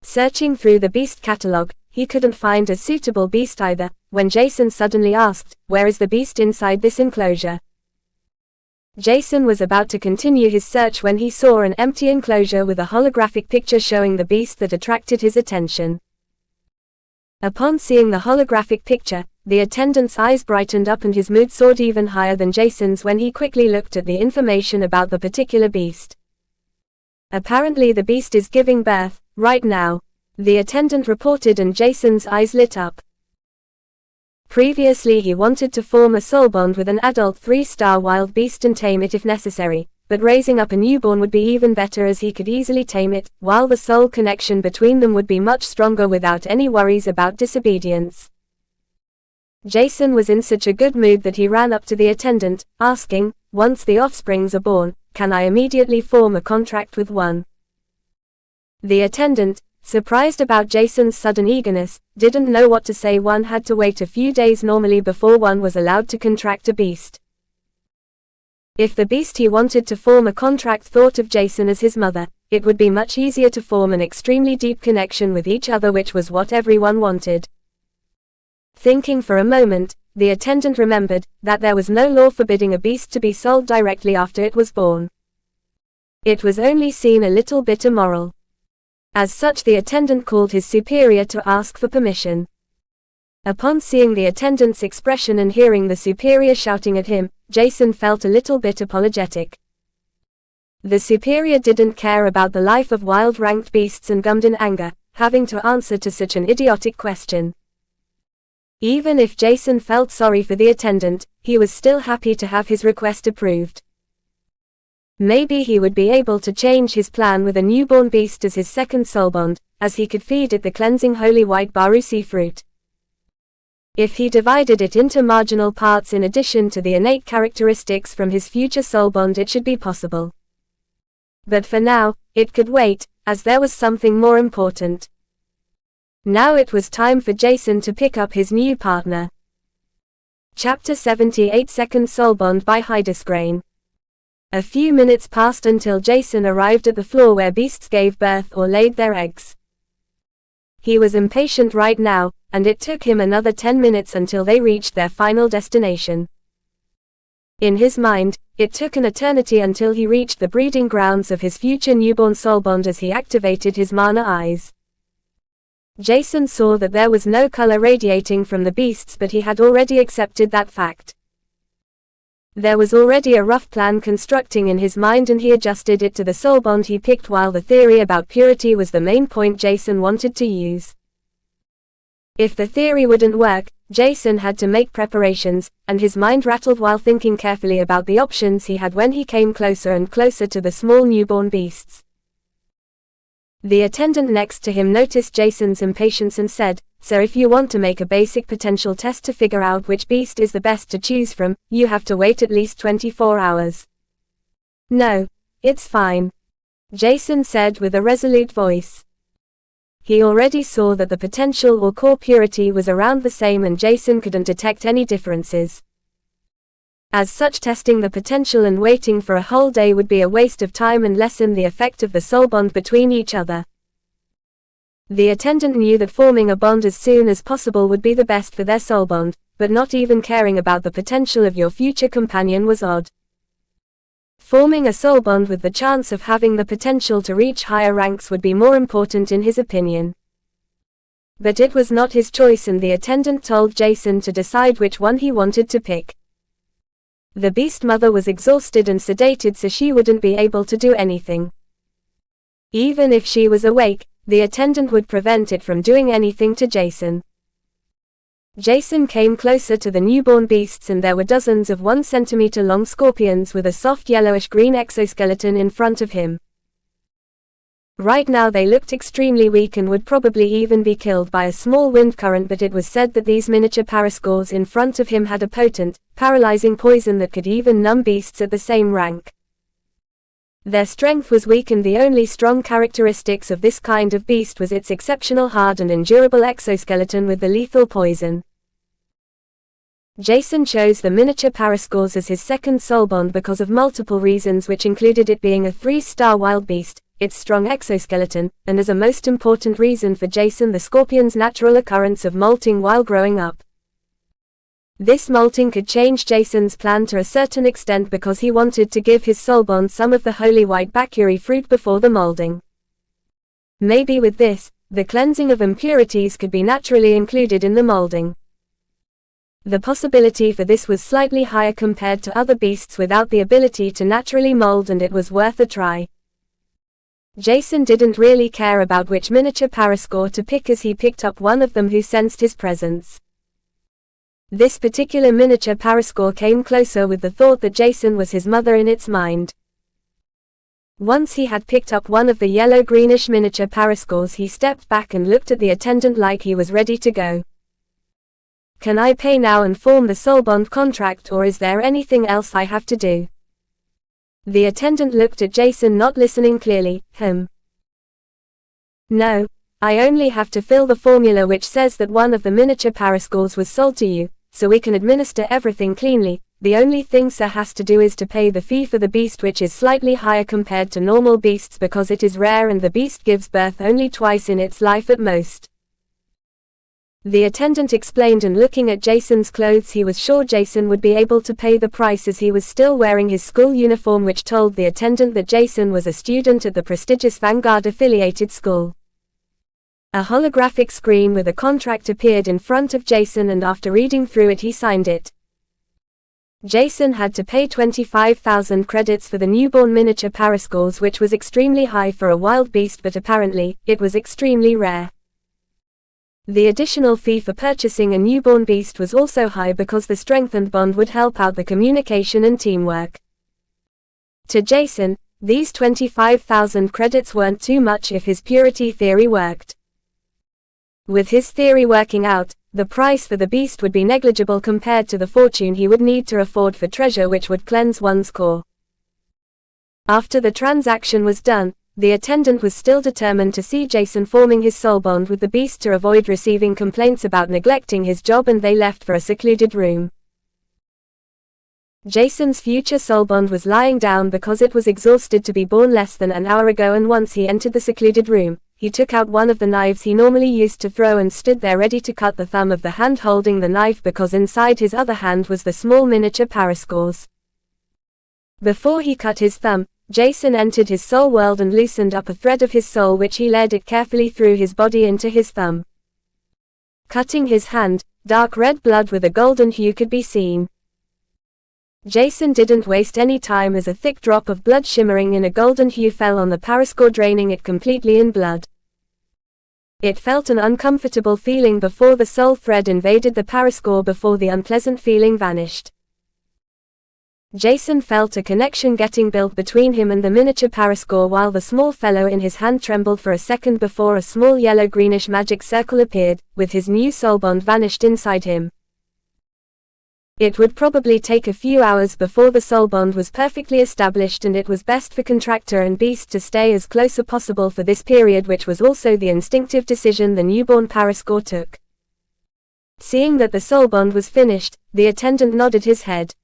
Searching through the beast catalog, he couldn't find a suitable beast either, when Jason suddenly asked, "Where is the beast inside this enclosure?" Jason was about to continue his search when he saw an empty enclosure with a holographic picture showing the beast that attracted his attention. Upon seeing the holographic picture, the attendant's eyes brightened up and his mood soared even higher than Jason's when he quickly looked at the information about the particular beast. Apparently the beast is giving birth, right now, the attendant reported, and Jason's eyes lit up. Previously he wanted to form a soul bond with an adult 3-star wild beast and tame it if necessary, but raising up a newborn would be even better as he could easily tame it, while the soul connection between them would be much stronger without any worries about disobedience. Jason was in such a good mood that he ran up to the attendant, asking, "Once the offsprings are born, can I immediately form a contract with one?" The attendant, surprised about Jason's sudden eagerness, didn't know what to say. One had to wait a few days normally before one was allowed to contract a beast. If the beast he wanted to form a contract thought of Jason as his mother, it would be much easier to form an extremely deep connection with each other, which was what everyone wanted. Thinking for a moment, the attendant remembered that there was no law forbidding a beast to be sold directly after it was born. It was only seen a little bit immoral. As such, the attendant called his superior to ask for permission. Upon seeing the attendant's expression and hearing the superior shouting at him, Jason felt a little bit apologetic. The superior didn't care about the life of wild ranked beasts and gummed in anger, having to answer to such an idiotic question. Even if Jason felt sorry for the attendant, he was still happy to have his request approved. Maybe he would be able to change his plan with a newborn beast as his second soulbond, as he could feed it the cleansing holy white barusi fruit. If he divided it into marginal parts in addition to the innate characteristics from his future soulbond, it should be possible. But for now, it could wait, as there was something more important. Now it was time for Jason to pick up his new partner. Chapter 78 Second Soulbond by Hydesgrain. A few minutes passed until Jason arrived at the floor where beasts gave birth or laid their eggs. He was impatient right now, and it took him another 10 minutes until they reached their final destination. In his mind, it took an eternity until he reached the breeding grounds of his future newborn soulbond as he activated his mana eyes. Jason saw that there was no color radiating from the beasts, but he had already accepted that fact. There was already a rough plan constructing in his mind, and he adjusted it to the soulbond he picked, while the theory about purity was the main point Jason wanted to use. If the theory wouldn't work, Jason had to make preparations, and his mind rattled while thinking carefully about the options he had when he came closer and closer to the small newborn beasts. The attendant next to him noticed Jason's impatience and said, "Sir, if you want to make a basic potential test to figure out which beast is the best to choose from, you have to wait at least 24 hours. No, it's fine," Jason said with a resolute voice. He already saw that the potential or core purity was around the same, and Jason couldn't detect any differences. As such, testing the potential and waiting for a whole day would be a waste of time and lessen the effect of the soul bond between each other. The attendant knew that forming a bond as soon as possible would be the best for their soul bond, but not even caring about the potential of your future companion was odd. Forming a soul bond with the chance of having the potential to reach higher ranks would be more important in his opinion. But it was not his choice, and the attendant told Jason to decide which one he wanted to pick. The beast mother was exhausted and sedated, so she wouldn't be able to do anything. Even if she was awake, the attendant would prevent it from doing anything to Jason. Jason came closer to the newborn beasts, and there were dozens of 1 centimeter long scorpions with a soft yellowish-green exoskeleton in front of him. Right now they looked extremely weak and would probably even be killed by a small wind current, but it was said that these miniature parasaurs in front of him had a potent, paralyzing poison that could even numb beasts at the same rank. Their strength was weak, and the only strong characteristics of this kind of beast was its exceptional hard and endurable exoskeleton with the lethal poison. Jason chose the miniature parasaurs as his second soul bond because of multiple reasons, which included it being a 3-star wild beast, its strong exoskeleton, and as a most important reason for Jason, the scorpion's natural occurrence of molting while growing up. This molting could change Jason's plan to a certain extent because he wanted to give his soulbond some of the holy white bakuri fruit before the molding. Maybe with this, the cleansing of impurities could be naturally included in the molding. The possibility for this was slightly higher compared to other beasts without the ability to naturally mold, and it was worth a try. Jason didn't really care about which miniature parasaur to pick, as he picked up one of them who sensed his presence. This particular miniature parasaur came closer with the thought that Jason was his mother in its mind. Once he had picked up one of the yellow-greenish miniature parasaurs, he stepped back and looked at the attendant like he was ready to go. "Can I pay now and form the soul bond contract, or is there anything else I have to do?" The attendant looked at Jason, not listening clearly. "No, I only have to fill the formula which says that one of the miniature parasaurs was sold to you, so we can administer everything cleanly. the only thing Sir has to do is to pay the fee for the beast, which is slightly higher compared to normal beasts because it is rare and the beast gives birth only twice in its life at most. The attendant explained, and looking at Jason's clothes he was sure Jason would be able to pay the price as he was still wearing his school uniform, which told the attendant that Jason was a student at the prestigious Vanguard affiliated school. A holographic screen with a contract appeared in front of Jason, and after reading through it he signed it. Jason had to pay 25,000 credits for the newborn miniature parascores, which was extremely high for a wild beast, but apparently, it was extremely rare. The additional fee for purchasing a newborn beast was also high because the strengthened bond would help out the communication and teamwork. To Jason, these 25,000 credits weren't too much if his purity theory worked. With his theory working out, the price for the beast would be negligible compared to the fortune he would need to afford for treasure which would cleanse one's core. After the transaction was done, the attendant was still determined to see Jason forming his soul bond with the beast to avoid receiving complaints about neglecting his job, and they left for a secluded room. Jason's future soul bond was lying down because it was exhausted to be born less than an hour ago, and once he entered the secluded room, he took out one of the knives he normally used to throw and stood there ready to cut the thumb of the hand holding the knife, because inside his other hand was the small miniature parascores. Before he cut his thumb, Jason entered his soul world and loosened up a thread of his soul, which he led it carefully through his body into his thumb. Cutting his hand, dark red blood with a golden hue could be seen. Jason didn't waste any time as a thick drop of blood shimmering in a golden hue fell on the parascore, draining it completely in blood. It felt an uncomfortable feeling before the soul thread invaded the parascore before the unpleasant feeling vanished. Jason felt a connection getting built between him and the miniature parascore, while the small fellow in his hand trembled for a second before a small yellow-greenish magic circle appeared, with his new soul bond vanished inside him. It would probably take a few hours before the soul bond was perfectly established, and it was best for contractor and beast to stay as close as possible for this period, which was also the instinctive decision the newborn parascore took. Seeing that the soul bond was finished, the attendant nodded his head.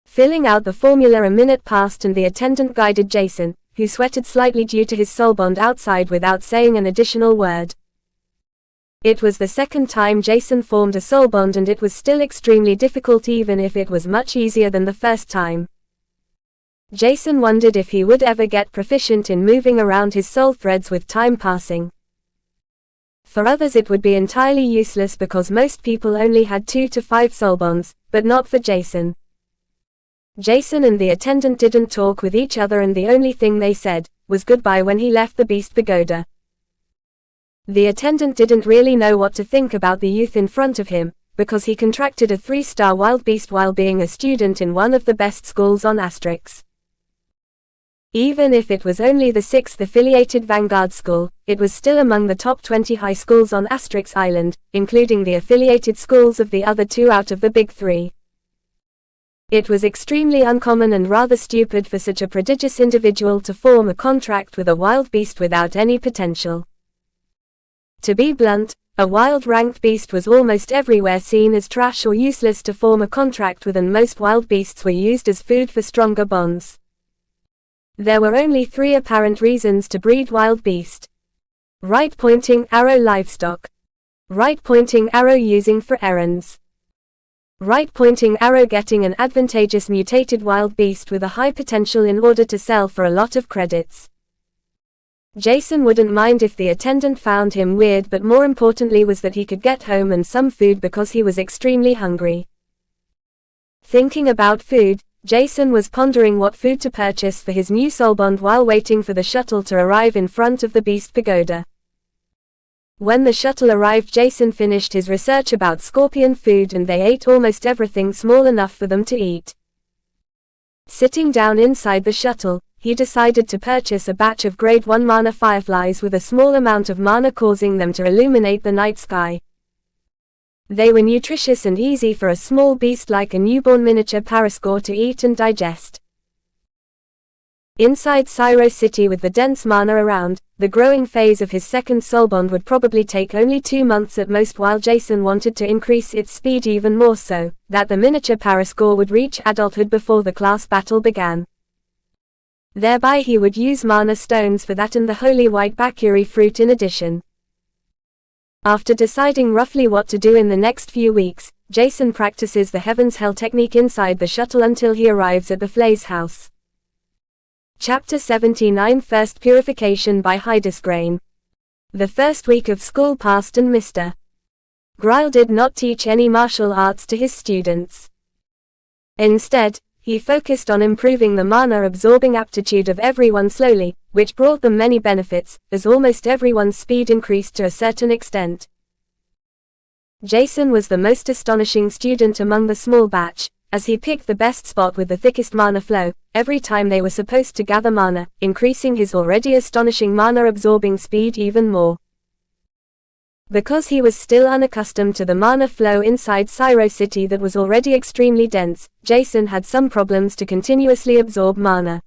Filling out the formula, a minute passed and the attendant guided Jason, who sweated slightly due to his soul bond, outside without saying an additional word. It was the second time Jason formed a soul bond, and it was still extremely difficult, even if it was much easier than the first time. Jason wondered if he would ever get proficient in moving around his soul threads with time passing. For others it would be entirely useless because most people only had 2 to 5 soul bonds, but not for Jason. Jason and the attendant didn't talk with each other, and the only thing they said was goodbye when he left the Beast Pagoda. The attendant didn't really know what to think about the youth in front of him, because he contracted a 3-star wild beast while being a student in one of the best schools on Asterix. Even if it was only the 6th affiliated Vanguard school, it was still among the top 20 high schools on Asterix Island, including the affiliated schools of the other 2 out of the big 3. It was extremely uncommon and rather stupid for such a prodigious individual to form a contract with a wild beast without any potential. To be blunt, a wild ranked beast was almost everywhere seen as trash or useless to form a contract with, and most wild beasts were used as food for stronger bonds. There were only 3 apparent reasons to breed wild beast. Right-pointing arrow livestock. Right-pointing arrow using for errands. Right-pointing arrow getting an advantageous mutated wild beast with a high potential in order to sell for a lot of credits. Jason wouldn't mind if the attendant found him weird, but more importantly was that he could get home and some food because he was extremely hungry. Thinking about food, Jason was pondering what food to purchase for his new soulbond while waiting for the shuttle to arrive in front of the Beast Pagoda. When the shuttle arrived, Jason finished his research about scorpion food and they ate almost everything small enough for them to eat. Sitting down inside the shuttle, he decided to purchase a batch of grade 1 mana fireflies with a small amount of mana, causing them to illuminate the night sky. They were nutritious and easy for a small beast like a newborn miniature parascore to eat and digest. Inside Syro City with the dense mana around, the growing phase of his second soul bond would probably take only 2 months at most, while Jason wanted to increase its speed even more so that the miniature Parascore would reach adulthood before the class battle began. Thereby he would use mana stones for that and the holy white Bakuri fruit in addition. After deciding roughly what to do in the next few weeks, Jason practices the Heaven's Hell technique inside the shuttle until he arrives at the Flay's house. Chapter 79 First Purification by Hydesgrain. The first week of school passed and Mr. Grile did not teach any martial arts to his students. Instead, he focused on improving the mana-absorbing aptitude of everyone slowly, which brought them many benefits, as almost everyone's speed increased to a certain extent. Jason was the most astonishing student among the small batch, as he picked the best spot with the thickest mana flow, every time they were supposed to gather mana, increasing his already astonishing mana-absorbing speed even more. Because he was still unaccustomed to the mana flow inside Syro City that was already extremely dense, Jason had some problems to continuously absorb mana.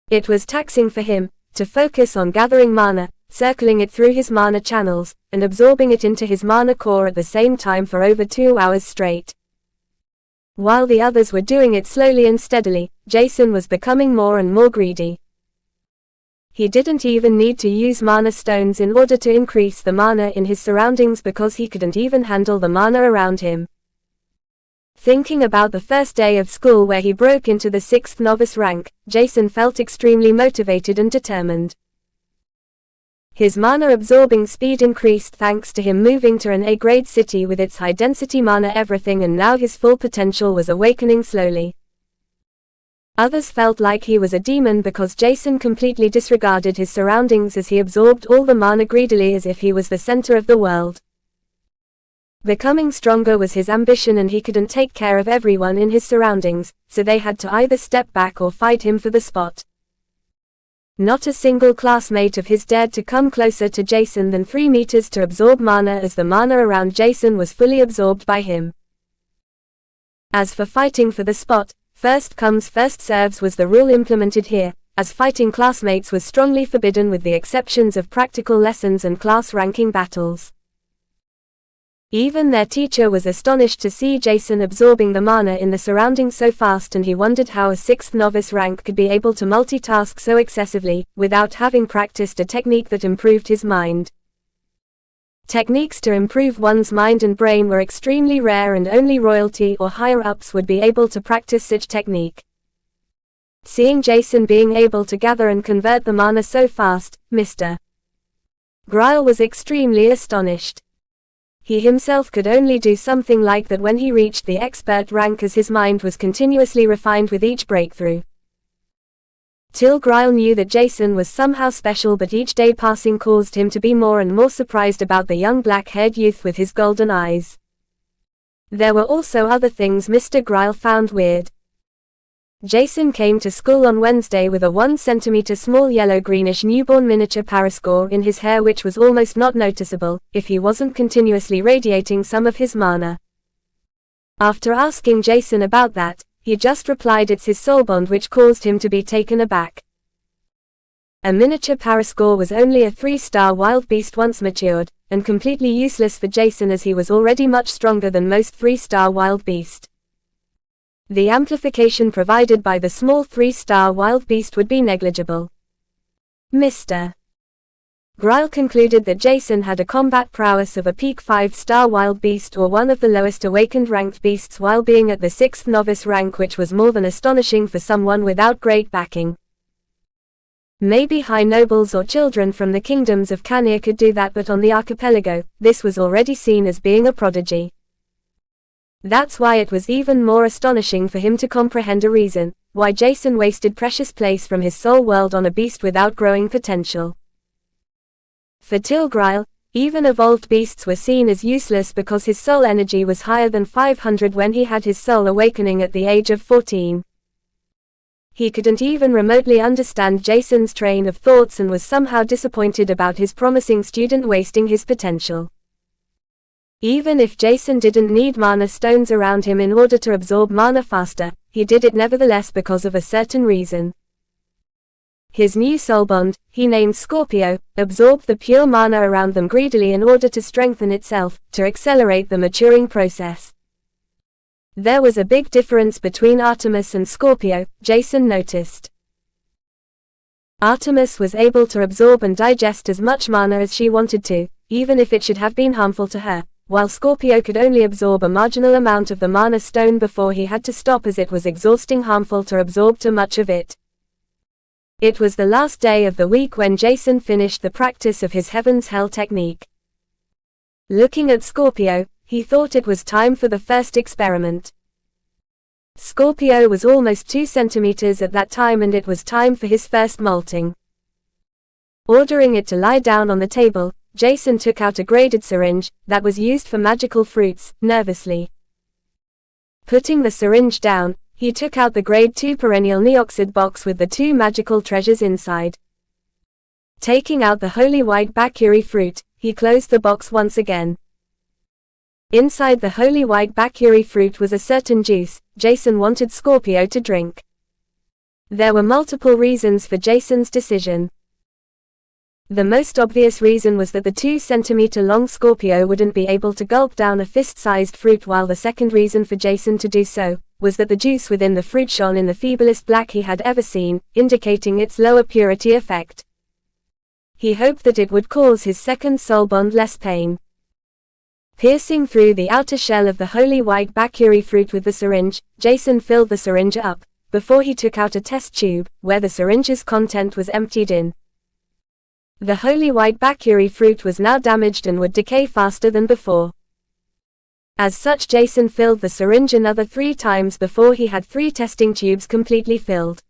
It was taxing for him to focus on gathering mana, circling it through his mana channels, and absorbing it into his mana core at the same time for over 2 hours straight. While the others were doing it slowly and steadily, Jason was becoming more and more greedy. He didn't even need to use mana stones in order to increase the mana in his surroundings because he couldn't even handle the mana around him. Thinking about the first day of school where he broke into the 6th novice rank, Jason felt extremely motivated and determined. His mana-absorbing speed increased thanks to him moving to an A-grade city with its high-density mana everything, and now his full potential was awakening slowly. Others felt like he was a demon because Jason completely disregarded his surroundings as he absorbed all the mana greedily as if he was the center of the world. Becoming stronger was his ambition, and he couldn't take care of everyone in his surroundings, so they had to either step back or fight him for the spot. Not a single classmate of his dared to come closer to Jason than 3 meters to absorb mana, as the mana around Jason was fully absorbed by him. As for fighting for the spot, first comes first serves was the rule implemented here, as fighting classmates was strongly forbidden with the exceptions of practical lessons and class ranking battles. Even their teacher was astonished to see Jason absorbing the mana in the surroundings so fast, and he wondered how a 6th novice rank could be able to multitask so excessively, without having practiced a technique that improved his mind. Techniques to improve one's mind and brain were extremely rare, and only royalty or higher-ups would be able to practice such technique. Seeing Jason being able to gather and convert the mana so fast, Mr. Grile was extremely astonished. He himself could only do something like that when he reached the expert rank, as his mind was continuously refined with each breakthrough. Till Grile knew that Jason was somehow special, but each day passing caused him to be more and more surprised about the young black-haired youth with his golden eyes. There were also other things Mr. Grile found weird. Jason came to school on Wednesday with a 1 centimeter small yellow-greenish newborn miniature Parascore in his hair, which was almost not noticeable if he wasn't continuously radiating some of his mana. After asking Jason about that, he just replied it's his soul bond, which caused him to be taken aback. A miniature Parascore was only a 3-star wild beast once matured, and completely useless for Jason as he was already much stronger than most 3-star wild beast. The amplification provided by the small 3-star wild beast would be negligible. Mr. Grile concluded that Jason had a combat prowess of a peak 5-star wild beast, or one of the lowest awakened ranked beasts, while being at the 6th novice rank, which was more than astonishing for someone without great backing. Maybe high nobles or children from the kingdoms of Khania could do that, but on the archipelago, this was already seen as being a prodigy. That's why it was even more astonishing for him to comprehend a reason why Jason wasted precious place from his soul world on a beast without growing potential. For Till Grile, even evolved beasts were seen as useless because his soul energy was higher than 500 when he had his soul awakening at the age of 14. He couldn't even remotely understand Jason's train of thoughts and was somehow disappointed about his promising student wasting his potential. Even if Jason didn't need mana stones around him in order to absorb mana faster, he did it nevertheless because of a certain reason. His new soul bond, he named Scorpio, absorbed the pure mana around them greedily in order to strengthen itself, to accelerate the maturing process. There was a big difference between Artemis and Scorpio, Jason noticed. Artemis was able to absorb and digest as much mana as she wanted to, even if it should have been harmful to her, while Scorpio could only absorb a marginal amount of the mana stone before he had to stop as it was exhausting harmful to absorb too much of it. It was the last day of the week when Jason finished the practice of his Heaven's Hell technique. Looking at Scorpio, he thought it was time for the first experiment. Scorpio was almost 2 centimeters at that time and it was time for his first molting. Ordering it to lie down on the table, Jason took out a graded syringe, that was used for magical fruits, nervously. Putting the syringe down, he took out the grade 2 perennial neoxid box with the 2 magical treasures inside. Taking out the holy white bakuri fruit, he closed the box once again. Inside the holy white bakuri fruit was a certain juice Jason wanted Scorpio to drink. There were multiple reasons for Jason's decision. The most obvious reason was that the 2 centimeter long Scorpio wouldn't be able to gulp down a fist-sized fruit, while the second reason for Jason to do so was that the juice within the fruit shone in the feeblest black he had ever seen, indicating its lower purity effect. He hoped that it would cause his second soul bond less pain. Piercing through the outer shell of the holy white bakuri fruit with the syringe, Jason filled the syringe up, before he took out a test tube, where the syringe's content was emptied in. The holy white bakuri fruit was now damaged and would decay faster than before. As such, Jason filled the syringe another 3 times before he had 3 testing tubes completely filled.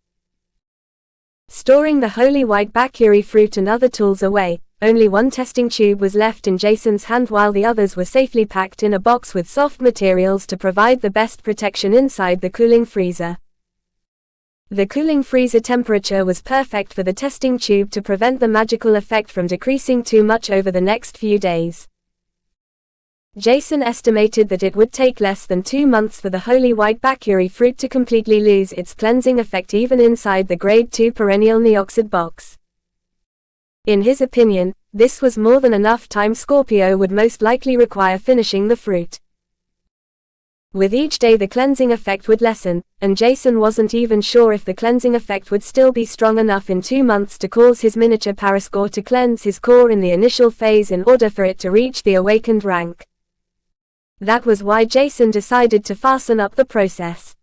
Storing the holy white bakuri fruit and other tools away, only 1 testing tube was left in Jason's hand while the others were safely packed in a box with soft materials to provide the best protection inside the cooling freezer. The cooling freezer temperature was perfect for the testing tube to prevent the magical effect from decreasing too much over the next few days. Jason estimated that it would take less than 2 months for the holy white bakuri fruit to completely lose its cleansing effect even inside the grade 2 perennial neoxid box. In his opinion, this was more than enough time. Scorpio would most likely require finishing the fruit. With each day the cleansing effect would lessen, and Jason wasn't even sure if the cleansing effect would still be strong enough in 2 months to cause his miniature Parascore to cleanse his core in the initial phase in order for it to reach the awakened rank. That was why Jason decided to fasten up the process.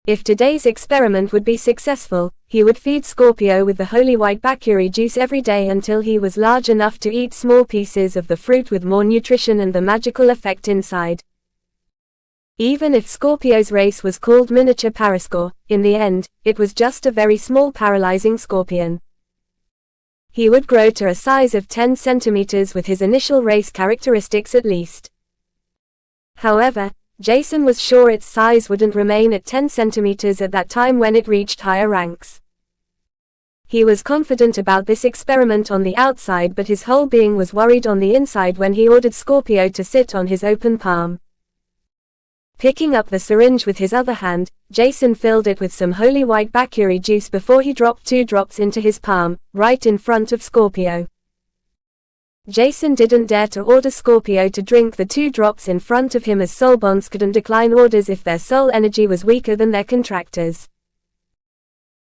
If today's experiment would be successful, he would feed Scorpio with the holy white bakuri juice every day until he was large enough to eat small pieces of the fruit with more nutrition and the magical effect inside. Even if Scorpio's race was called miniature Parascore, in the end, it was just a very small paralyzing scorpion. He would grow to a size of 10 centimeters with his initial race characteristics at least. However, Jason was sure its size wouldn't remain at 10 centimeters at that time when it reached higher ranks. He was confident about this experiment on the outside, but his whole being was worried on the inside when he ordered Scorpio to sit on his open palm. Picking up the syringe with his other hand, Jason filled it with some holy white bakuri juice before he dropped 2 drops into his palm, right in front of Scorpio. Jason didn't dare to order Scorpio to drink the 2 drops in front of him, as soul bonds couldn't decline orders if their soul energy was weaker than their contractors.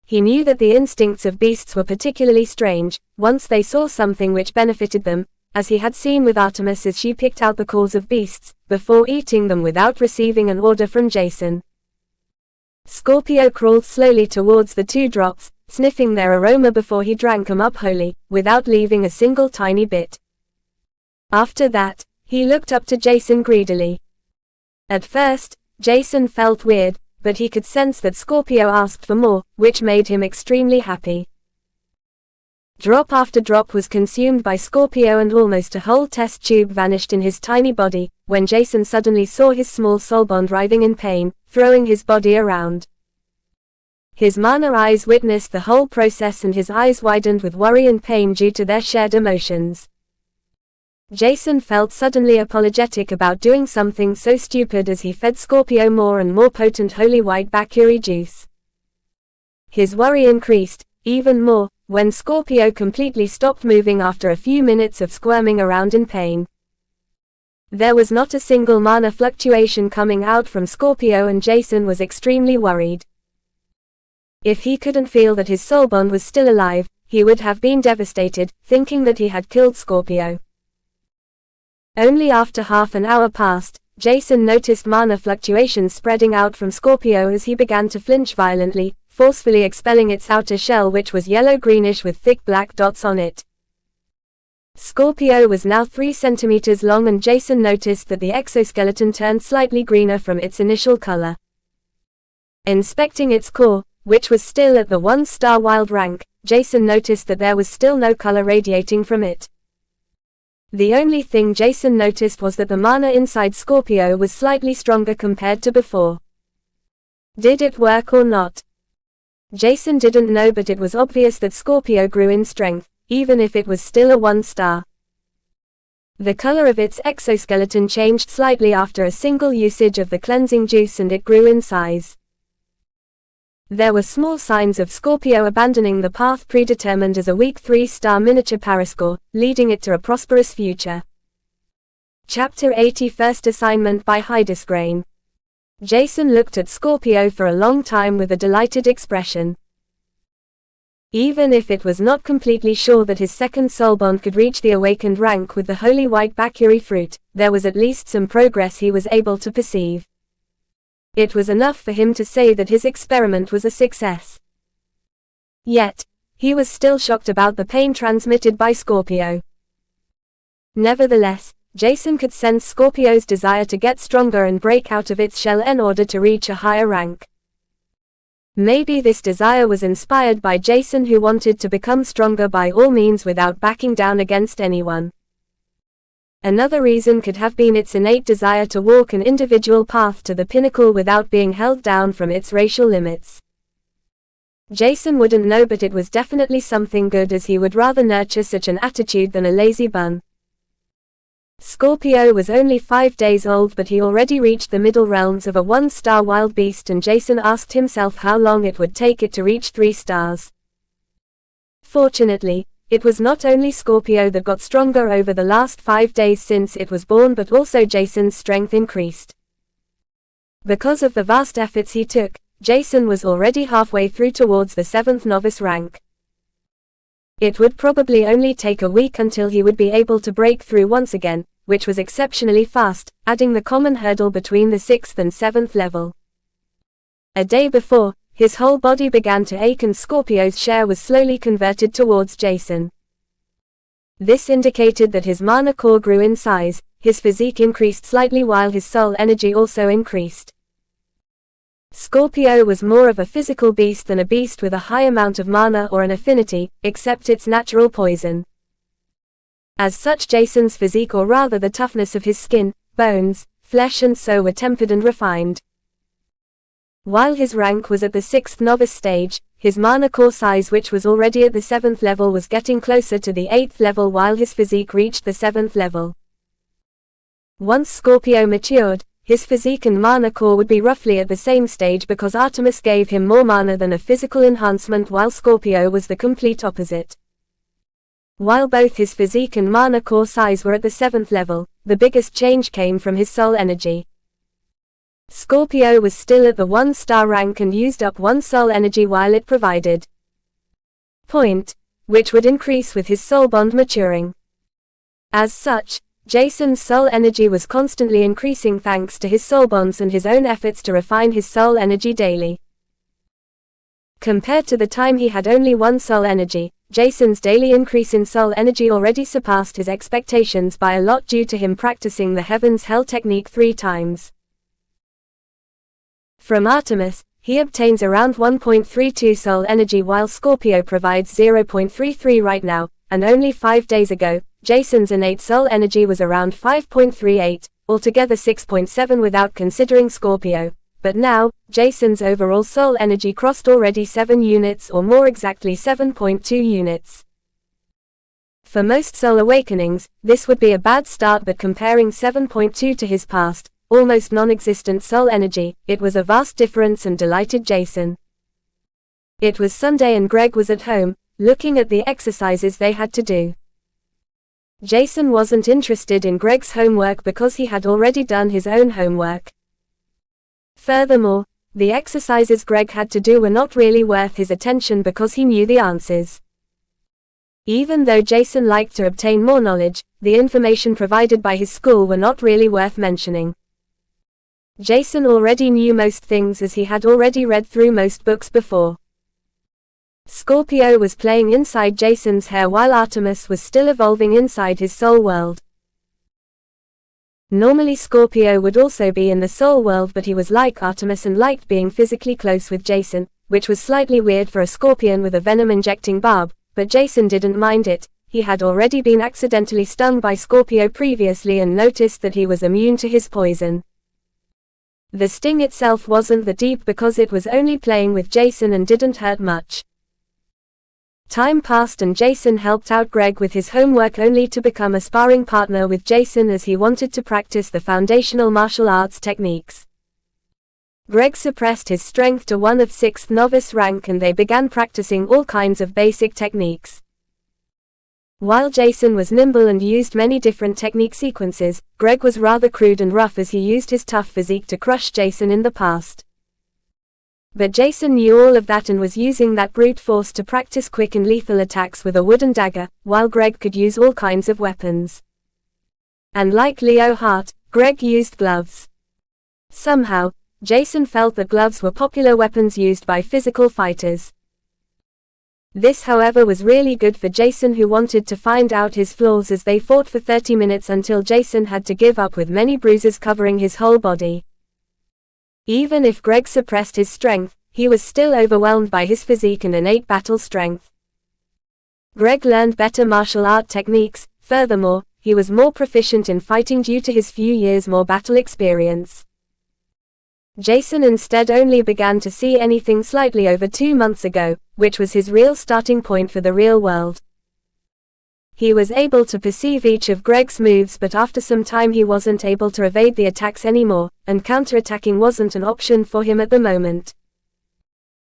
He knew that the instincts of beasts were particularly strange, once they saw something which benefited them, as he had seen with Artemis as she picked out the cores of beasts, before eating them without receiving an order from Jason. Scorpio crawled slowly towards the 2 drops, sniffing their aroma before he drank them up wholly, without leaving a single tiny bit. After that, he looked up to Jason greedily. At first, Jason felt weird, but he could sense that Scorpio asked for more, which made him extremely happy. Drop after drop was consumed by Scorpio and almost a whole test tube vanished in his tiny body, when Jason suddenly saw his small soul bond writhing in pain, throwing his body around. His mana eyes witnessed the whole process and his eyes widened with worry and pain due to their shared emotions. Jason felt suddenly apologetic about doing something so stupid as he fed Scorpio more and more potent holy white bakuri juice. His worry increased, even more, when Scorpio completely stopped moving after a few minutes of squirming around in pain. There was not a single mana fluctuation coming out from Scorpio, and Jason was extremely worried. If he couldn't feel that his soulbond was still alive, he would have been devastated, thinking that he had killed Scorpio. Only after half an hour passed, Jason noticed mana fluctuations spreading out from Scorpio as he began to flinch violently, forcefully expelling its outer shell, which was yellow-greenish with thick black dots on it. Scorpio was now 3 centimeters long, and Jason noticed that the exoskeleton turned slightly greener from its initial color. Inspecting its core, which was still at the 1-star wild rank, Jason noticed that there was still no color radiating from it. The only thing Jason noticed was that the mana inside Scorpio was slightly stronger compared to before. Did it work or not? Jason didn't know, but it was obvious that Scorpio grew in strength, even if it was still a 1-star. The color of its exoskeleton changed slightly after a single usage of the cleansing juice, and it grew in size. There were small signs of Scorpio abandoning the path predetermined as a weak 3-star miniature Paraskor, leading it to a prosperous future. Chapter 80 First Assignment by Hydesgrain. Jason looked at Scorpio for a long time with a delighted expression. Even if it was not completely sure that his second soulbond could reach the awakened rank with the holy white Bakuri fruit, there was at least some progress he was able to perceive. It was enough for him to say that his experiment was a success. Yet, he was still shocked about the pain transmitted by Scorpio. Nevertheless, Jason could sense Scorpio's desire to get stronger and break out of its shell in order to reach a higher rank. Maybe this desire was inspired by Jason, who wanted to become stronger by all means without backing down against anyone. Another reason could have been its innate desire to walk an individual path to the pinnacle without being held down from its racial limits. Jason wouldn't know, but it was definitely something good, as he would rather nurture such an attitude than a lazy bun. Scorpio was only 5 days old, but he already reached the middle realms of a 1-star wild beast, and Jason asked himself how long it would take it to reach 3 stars. Fortunately, it was not only Scorpio that got stronger over the last 5 days since it was born, but also Jason's strength increased. Because of the vast efforts he took, Jason was already halfway through towards the 7th novice rank. It would probably only take a week until he would be able to break through once again, which was exceptionally fast, adding the common hurdle between the 6th and 7th level. A day before, his whole body began to ache, and Scorpio's share was slowly converted towards Jason. This indicated that his mana core grew in size, his physique increased slightly, while his soul energy also increased. Scorpio was more of a physical beast than a beast with a high amount of mana or an affinity, except its natural poison. As such, Jason's physique, or rather the toughness of his skin, bones, flesh and so, were tempered and refined. While his rank was at the 6th novice stage, his mana core size, which was already at the 7th level, was getting closer to the 8th level, while his physique reached the 7th level. Once Scorpio matured, his physique and mana core would be roughly at the same stage, because Artemis gave him more mana than a physical enhancement, while Scorpio was the complete opposite. While both his physique and mana core size were at the 7th level, the biggest change came from his soul energy. Scorpio was still at the 1-star rank and used up 1 soul energy while it provided point, which would increase with his soul bond maturing. As such, Jason's soul energy was constantly increasing thanks to his soul bonds and his own efforts to refine his soul energy daily. Compared to the time he had only 1 soul energy, Jason's daily increase in soul energy already surpassed his expectations by a lot, due to him practicing the Heaven's Hell technique 3 times. From Artemis, he obtains around 1.32 soul energy, while Scorpio provides 0.33 right now, and only 5 days ago, Jason's innate soul energy was around 5.38, altogether 6.7 without considering Scorpio. But now, Jason's overall soul energy crossed already 7 units, or more exactly 7.2 units. For most soul awakenings, this would be a bad start, but comparing 7.2 to his past, almost non-existent soul energy, it was a vast difference and delighted Jason. It was Sunday and Greg was at home, looking at the exercises they had to do. Jason wasn't interested in Greg's homework because he had already done his own homework. Furthermore, the exercises Greg had to do were not really worth his attention because he knew the answers. Even though Jason liked to obtain more knowledge, the information provided by his school were not really worth mentioning. Jason already knew most things as he had already read through most books before. Scorpio was playing inside Jason's hair while Artemis was still evolving inside his soul world. Normally Scorpio would also be in the soul world, but he was like Artemis and liked being physically close with Jason, which was slightly weird for a scorpion with a venom-injecting barb, but Jason didn't mind it. He had already been accidentally stung by Scorpio previously and noticed that he was immune to his poison. The sting itself wasn't that deep because it was only playing with Jason and didn't hurt much. Time passed and Jason helped out Greg with his homework only to become a sparring partner with Jason as he wanted to practice the foundational martial arts techniques. Greg suppressed his strength to one of 6th novice rank and they began practicing all kinds of basic techniques. While Jason was nimble and used many different technique sequences, Greg was rather crude and rough as he used his tough physique to crush Jason in the past. But Jason knew all of that and was using that brute force to practice quick and lethal attacks with a wooden dagger, while Greg could use all kinds of weapons. And like Leo Hart, Greg used gloves. Somehow, Jason felt that gloves were popular weapons used by physical fighters. This however was really good for Jason, who wanted to find out his flaws as they fought for 30 minutes until Jason had to give up with many bruises covering his whole body. Even if Greg suppressed his strength, he was still overwhelmed by his physique and innate battle strength. Greg learned better martial art techniques. Furthermore, he was more proficient in fighting due to his few years more battle experience. Jason instead only began to see anything slightly over 2 months ago, which was his real starting point for the real world. He was able to perceive each of Greg's moves, but after some time he wasn't able to evade the attacks anymore, and counterattacking wasn't an option for him at the moment.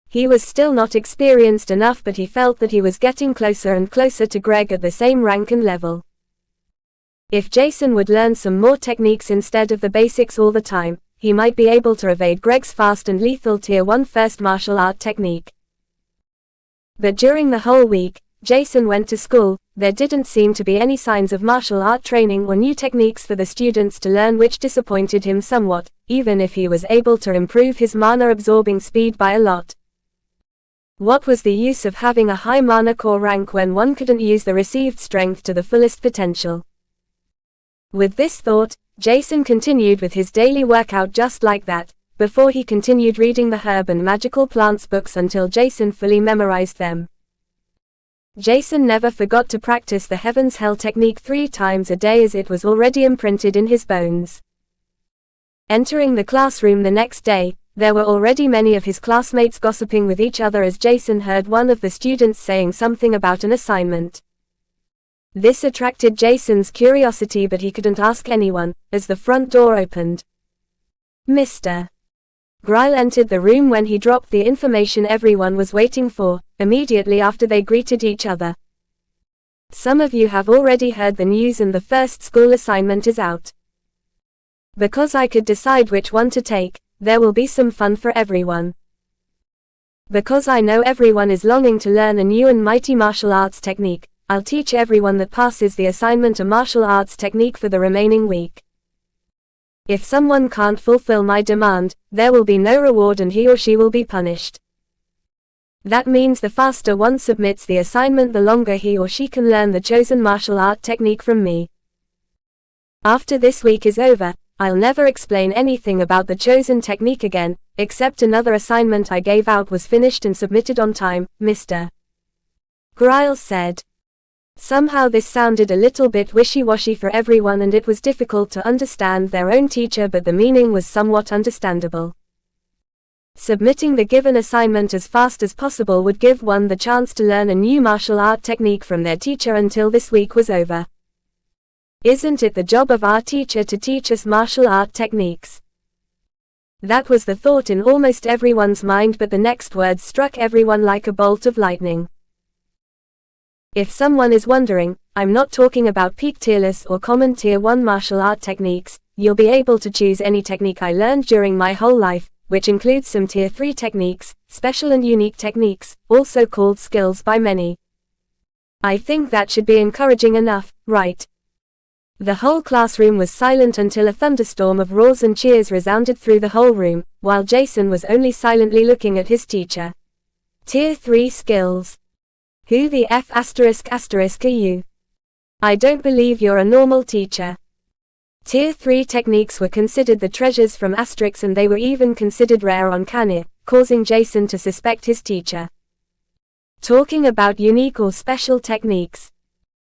He was still not experienced enough, but he felt that he was getting closer and closer to Greg at the same rank and level. If Jason would learn some more techniques instead of the basics all the time, he might be able to evade Greg's fast and lethal Tier 1 first martial art technique. But during the whole week, Jason went to school. There didn't seem to be any signs of martial art training or new techniques for the students to learn, which disappointed him somewhat, even if he was able to improve his mana absorbing speed by a lot. What was the use of having a high mana core rank when one couldn't use the received strength to the fullest potential? With this thought, Jason continued with his daily workout just like that, before he continued reading the herb and magical plants books until Jason fully memorized them. Jason never forgot to practice the Heaven's Hell technique 3 times a day as it was already imprinted in his bones. Entering the classroom the next day, there were already many of his classmates gossiping with each other as Jason heard one of the students saying something about an assignment. This attracted Jason's curiosity, but he couldn't ask anyone, as the front door opened. Mr. Gryle entered the room when he dropped the information everyone was waiting for, immediately after they greeted each other. Some of you have already heard the news and the first school assignment is out. Because I could decide which one to take, there will be some fun for everyone. Because I know everyone is longing to learn a new and mighty martial arts technique, I'll teach everyone that passes the assignment a martial arts technique for the remaining week. If someone can't fulfill my demand, there will be no reward and he or she will be punished. That means the faster one submits the assignment, the longer he or she can learn the chosen martial art technique from me. After this week is over, I'll never explain anything about the chosen technique again, except another assignment I gave out was finished and submitted on time, Mr. Gryle said. Somehow this sounded a little bit wishy-washy for everyone and it was difficult to understand their own teacher, but the meaning was somewhat understandable. Submitting the given assignment as fast as possible would give one the chance to learn a new martial art technique from their teacher until this week was over. Isn't it the job of our teacher to teach us martial art techniques? That was the thought in almost everyone's mind, but the next words struck everyone like a bolt of lightning. If someone is wondering, I'm not talking about peak tierless or common tier 1 martial art techniques. You'll be able to choose any technique I learned during my whole life, which includes some tier 3 techniques, special and unique techniques, also called skills by many. I think that should be encouraging enough, right? The whole classroom was silent until a thunderstorm of roars and cheers resounded through the whole room, while Jason was only silently looking at his teacher. Tier 3 skills. Who the F*** are you? I don't believe you're a normal teacher. Tier 3 techniques were considered the treasures from Asterix, and they were even considered rare on Canir, causing Jason to suspect his teacher. Talking about unique or special techniques.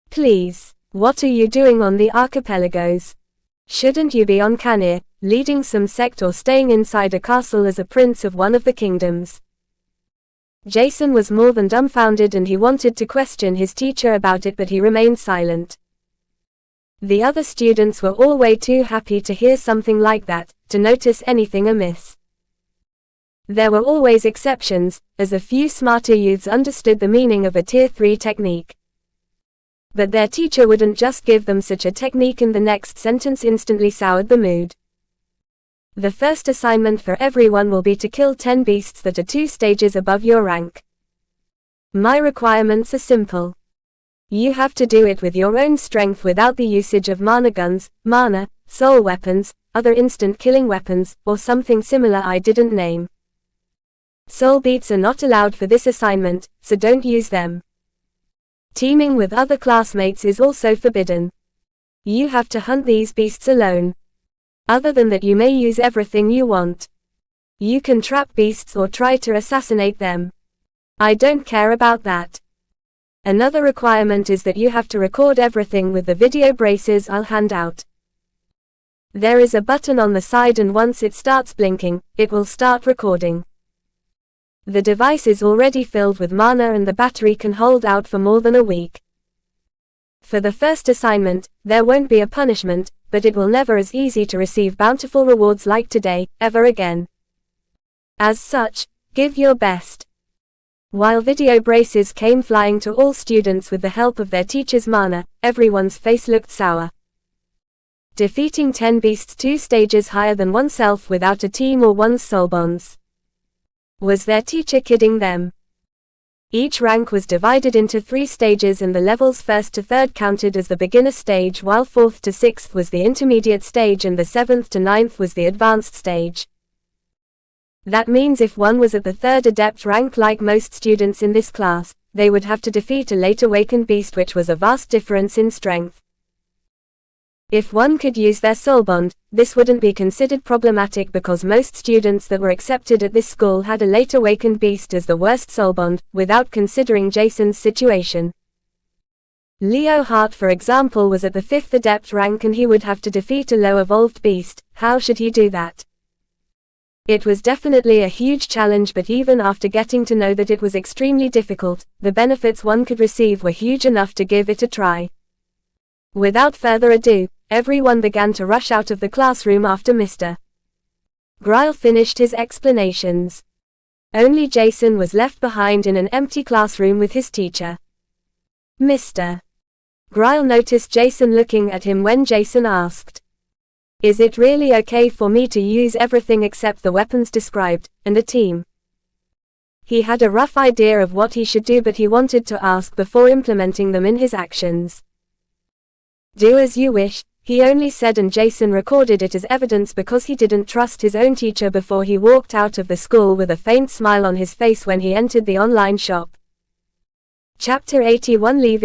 Please. What are you doing on the archipelagos? Shouldn't you be on Canir, leading some sect or staying inside a castle as a prince of one of the kingdoms? Jason was more than dumbfounded, and he wanted to question his teacher about it, but he remained silent. The other students were all way too happy to hear something like that, to notice anything amiss. There were always exceptions, as a few smarter youths understood the meaning of a tier 3 technique. But their teacher wouldn't just give them such a technique, and the next sentence instantly soured the mood. The first assignment for everyone will be to kill 10 beasts that are 2 stages above your rank. My requirements are simple. You have to do it with your own strength without the usage of mana guns, mana, soul weapons, other instant killing weapons, or something similar I didn't name. Soul beats are not allowed for this assignment, so don't use them. Teaming with other classmates is also forbidden. You have to hunt these beasts alone. Other than that, you may use everything you want. You can trap beasts or try to assassinate them. I don't care about that. Another requirement is that you have to record everything with the video braces I'll hand out. There is a button on the side, and once it starts blinking, it will start recording. The device is already filled with mana, and the battery can hold out for more than a week. For the first assignment, there won't be a punishment, but it will never as easy to receive bountiful rewards like today, ever again. As such, give your best. While video braces came flying to all students with the help of their teacher's mana, everyone's face looked sour. Defeating 10 beasts 2 stages higher than oneself without a team or one's soul bonds. Was their teacher kidding them? Each rank was divided into 3 stages, and the levels 1st to 3rd counted as the beginner stage, while 4th to 6th was the intermediate stage, and the 7th to 9th was the advanced stage. That means if one was at the 3rd adept rank like most students in this class, they would have to defeat a late awakened beast, which was a vast difference in strength. If one could use their soul bond, this wouldn't be considered problematic, because most students that were accepted at this school had a late awakened beast as the worst soul bond, without considering Jason's situation. Leo Hart, for example, was at the 5th adept rank, and he would have to defeat a low evolved beast. How should he do that? It was definitely a huge challenge, but even after getting to know that it was extremely difficult, the benefits one could receive were huge enough to give it a try. Without further ado, everyone began to rush out of the classroom after Mr. Gryle finished his explanations. Only Jason was left behind in an empty classroom with his teacher. Mr. Gryle noticed Jason looking at him when Jason asked, "Is it really okay for me to use everything except the weapons described, and a team?" He had a rough idea of what he should do, but he wanted to ask before implementing them in his actions. "Do as you wish," he only said, and Jason recorded it as evidence because he didn't trust his own teacher before he walked out of the school with a faint smile on his face when he entered the online shop. Chapter 81, Leaving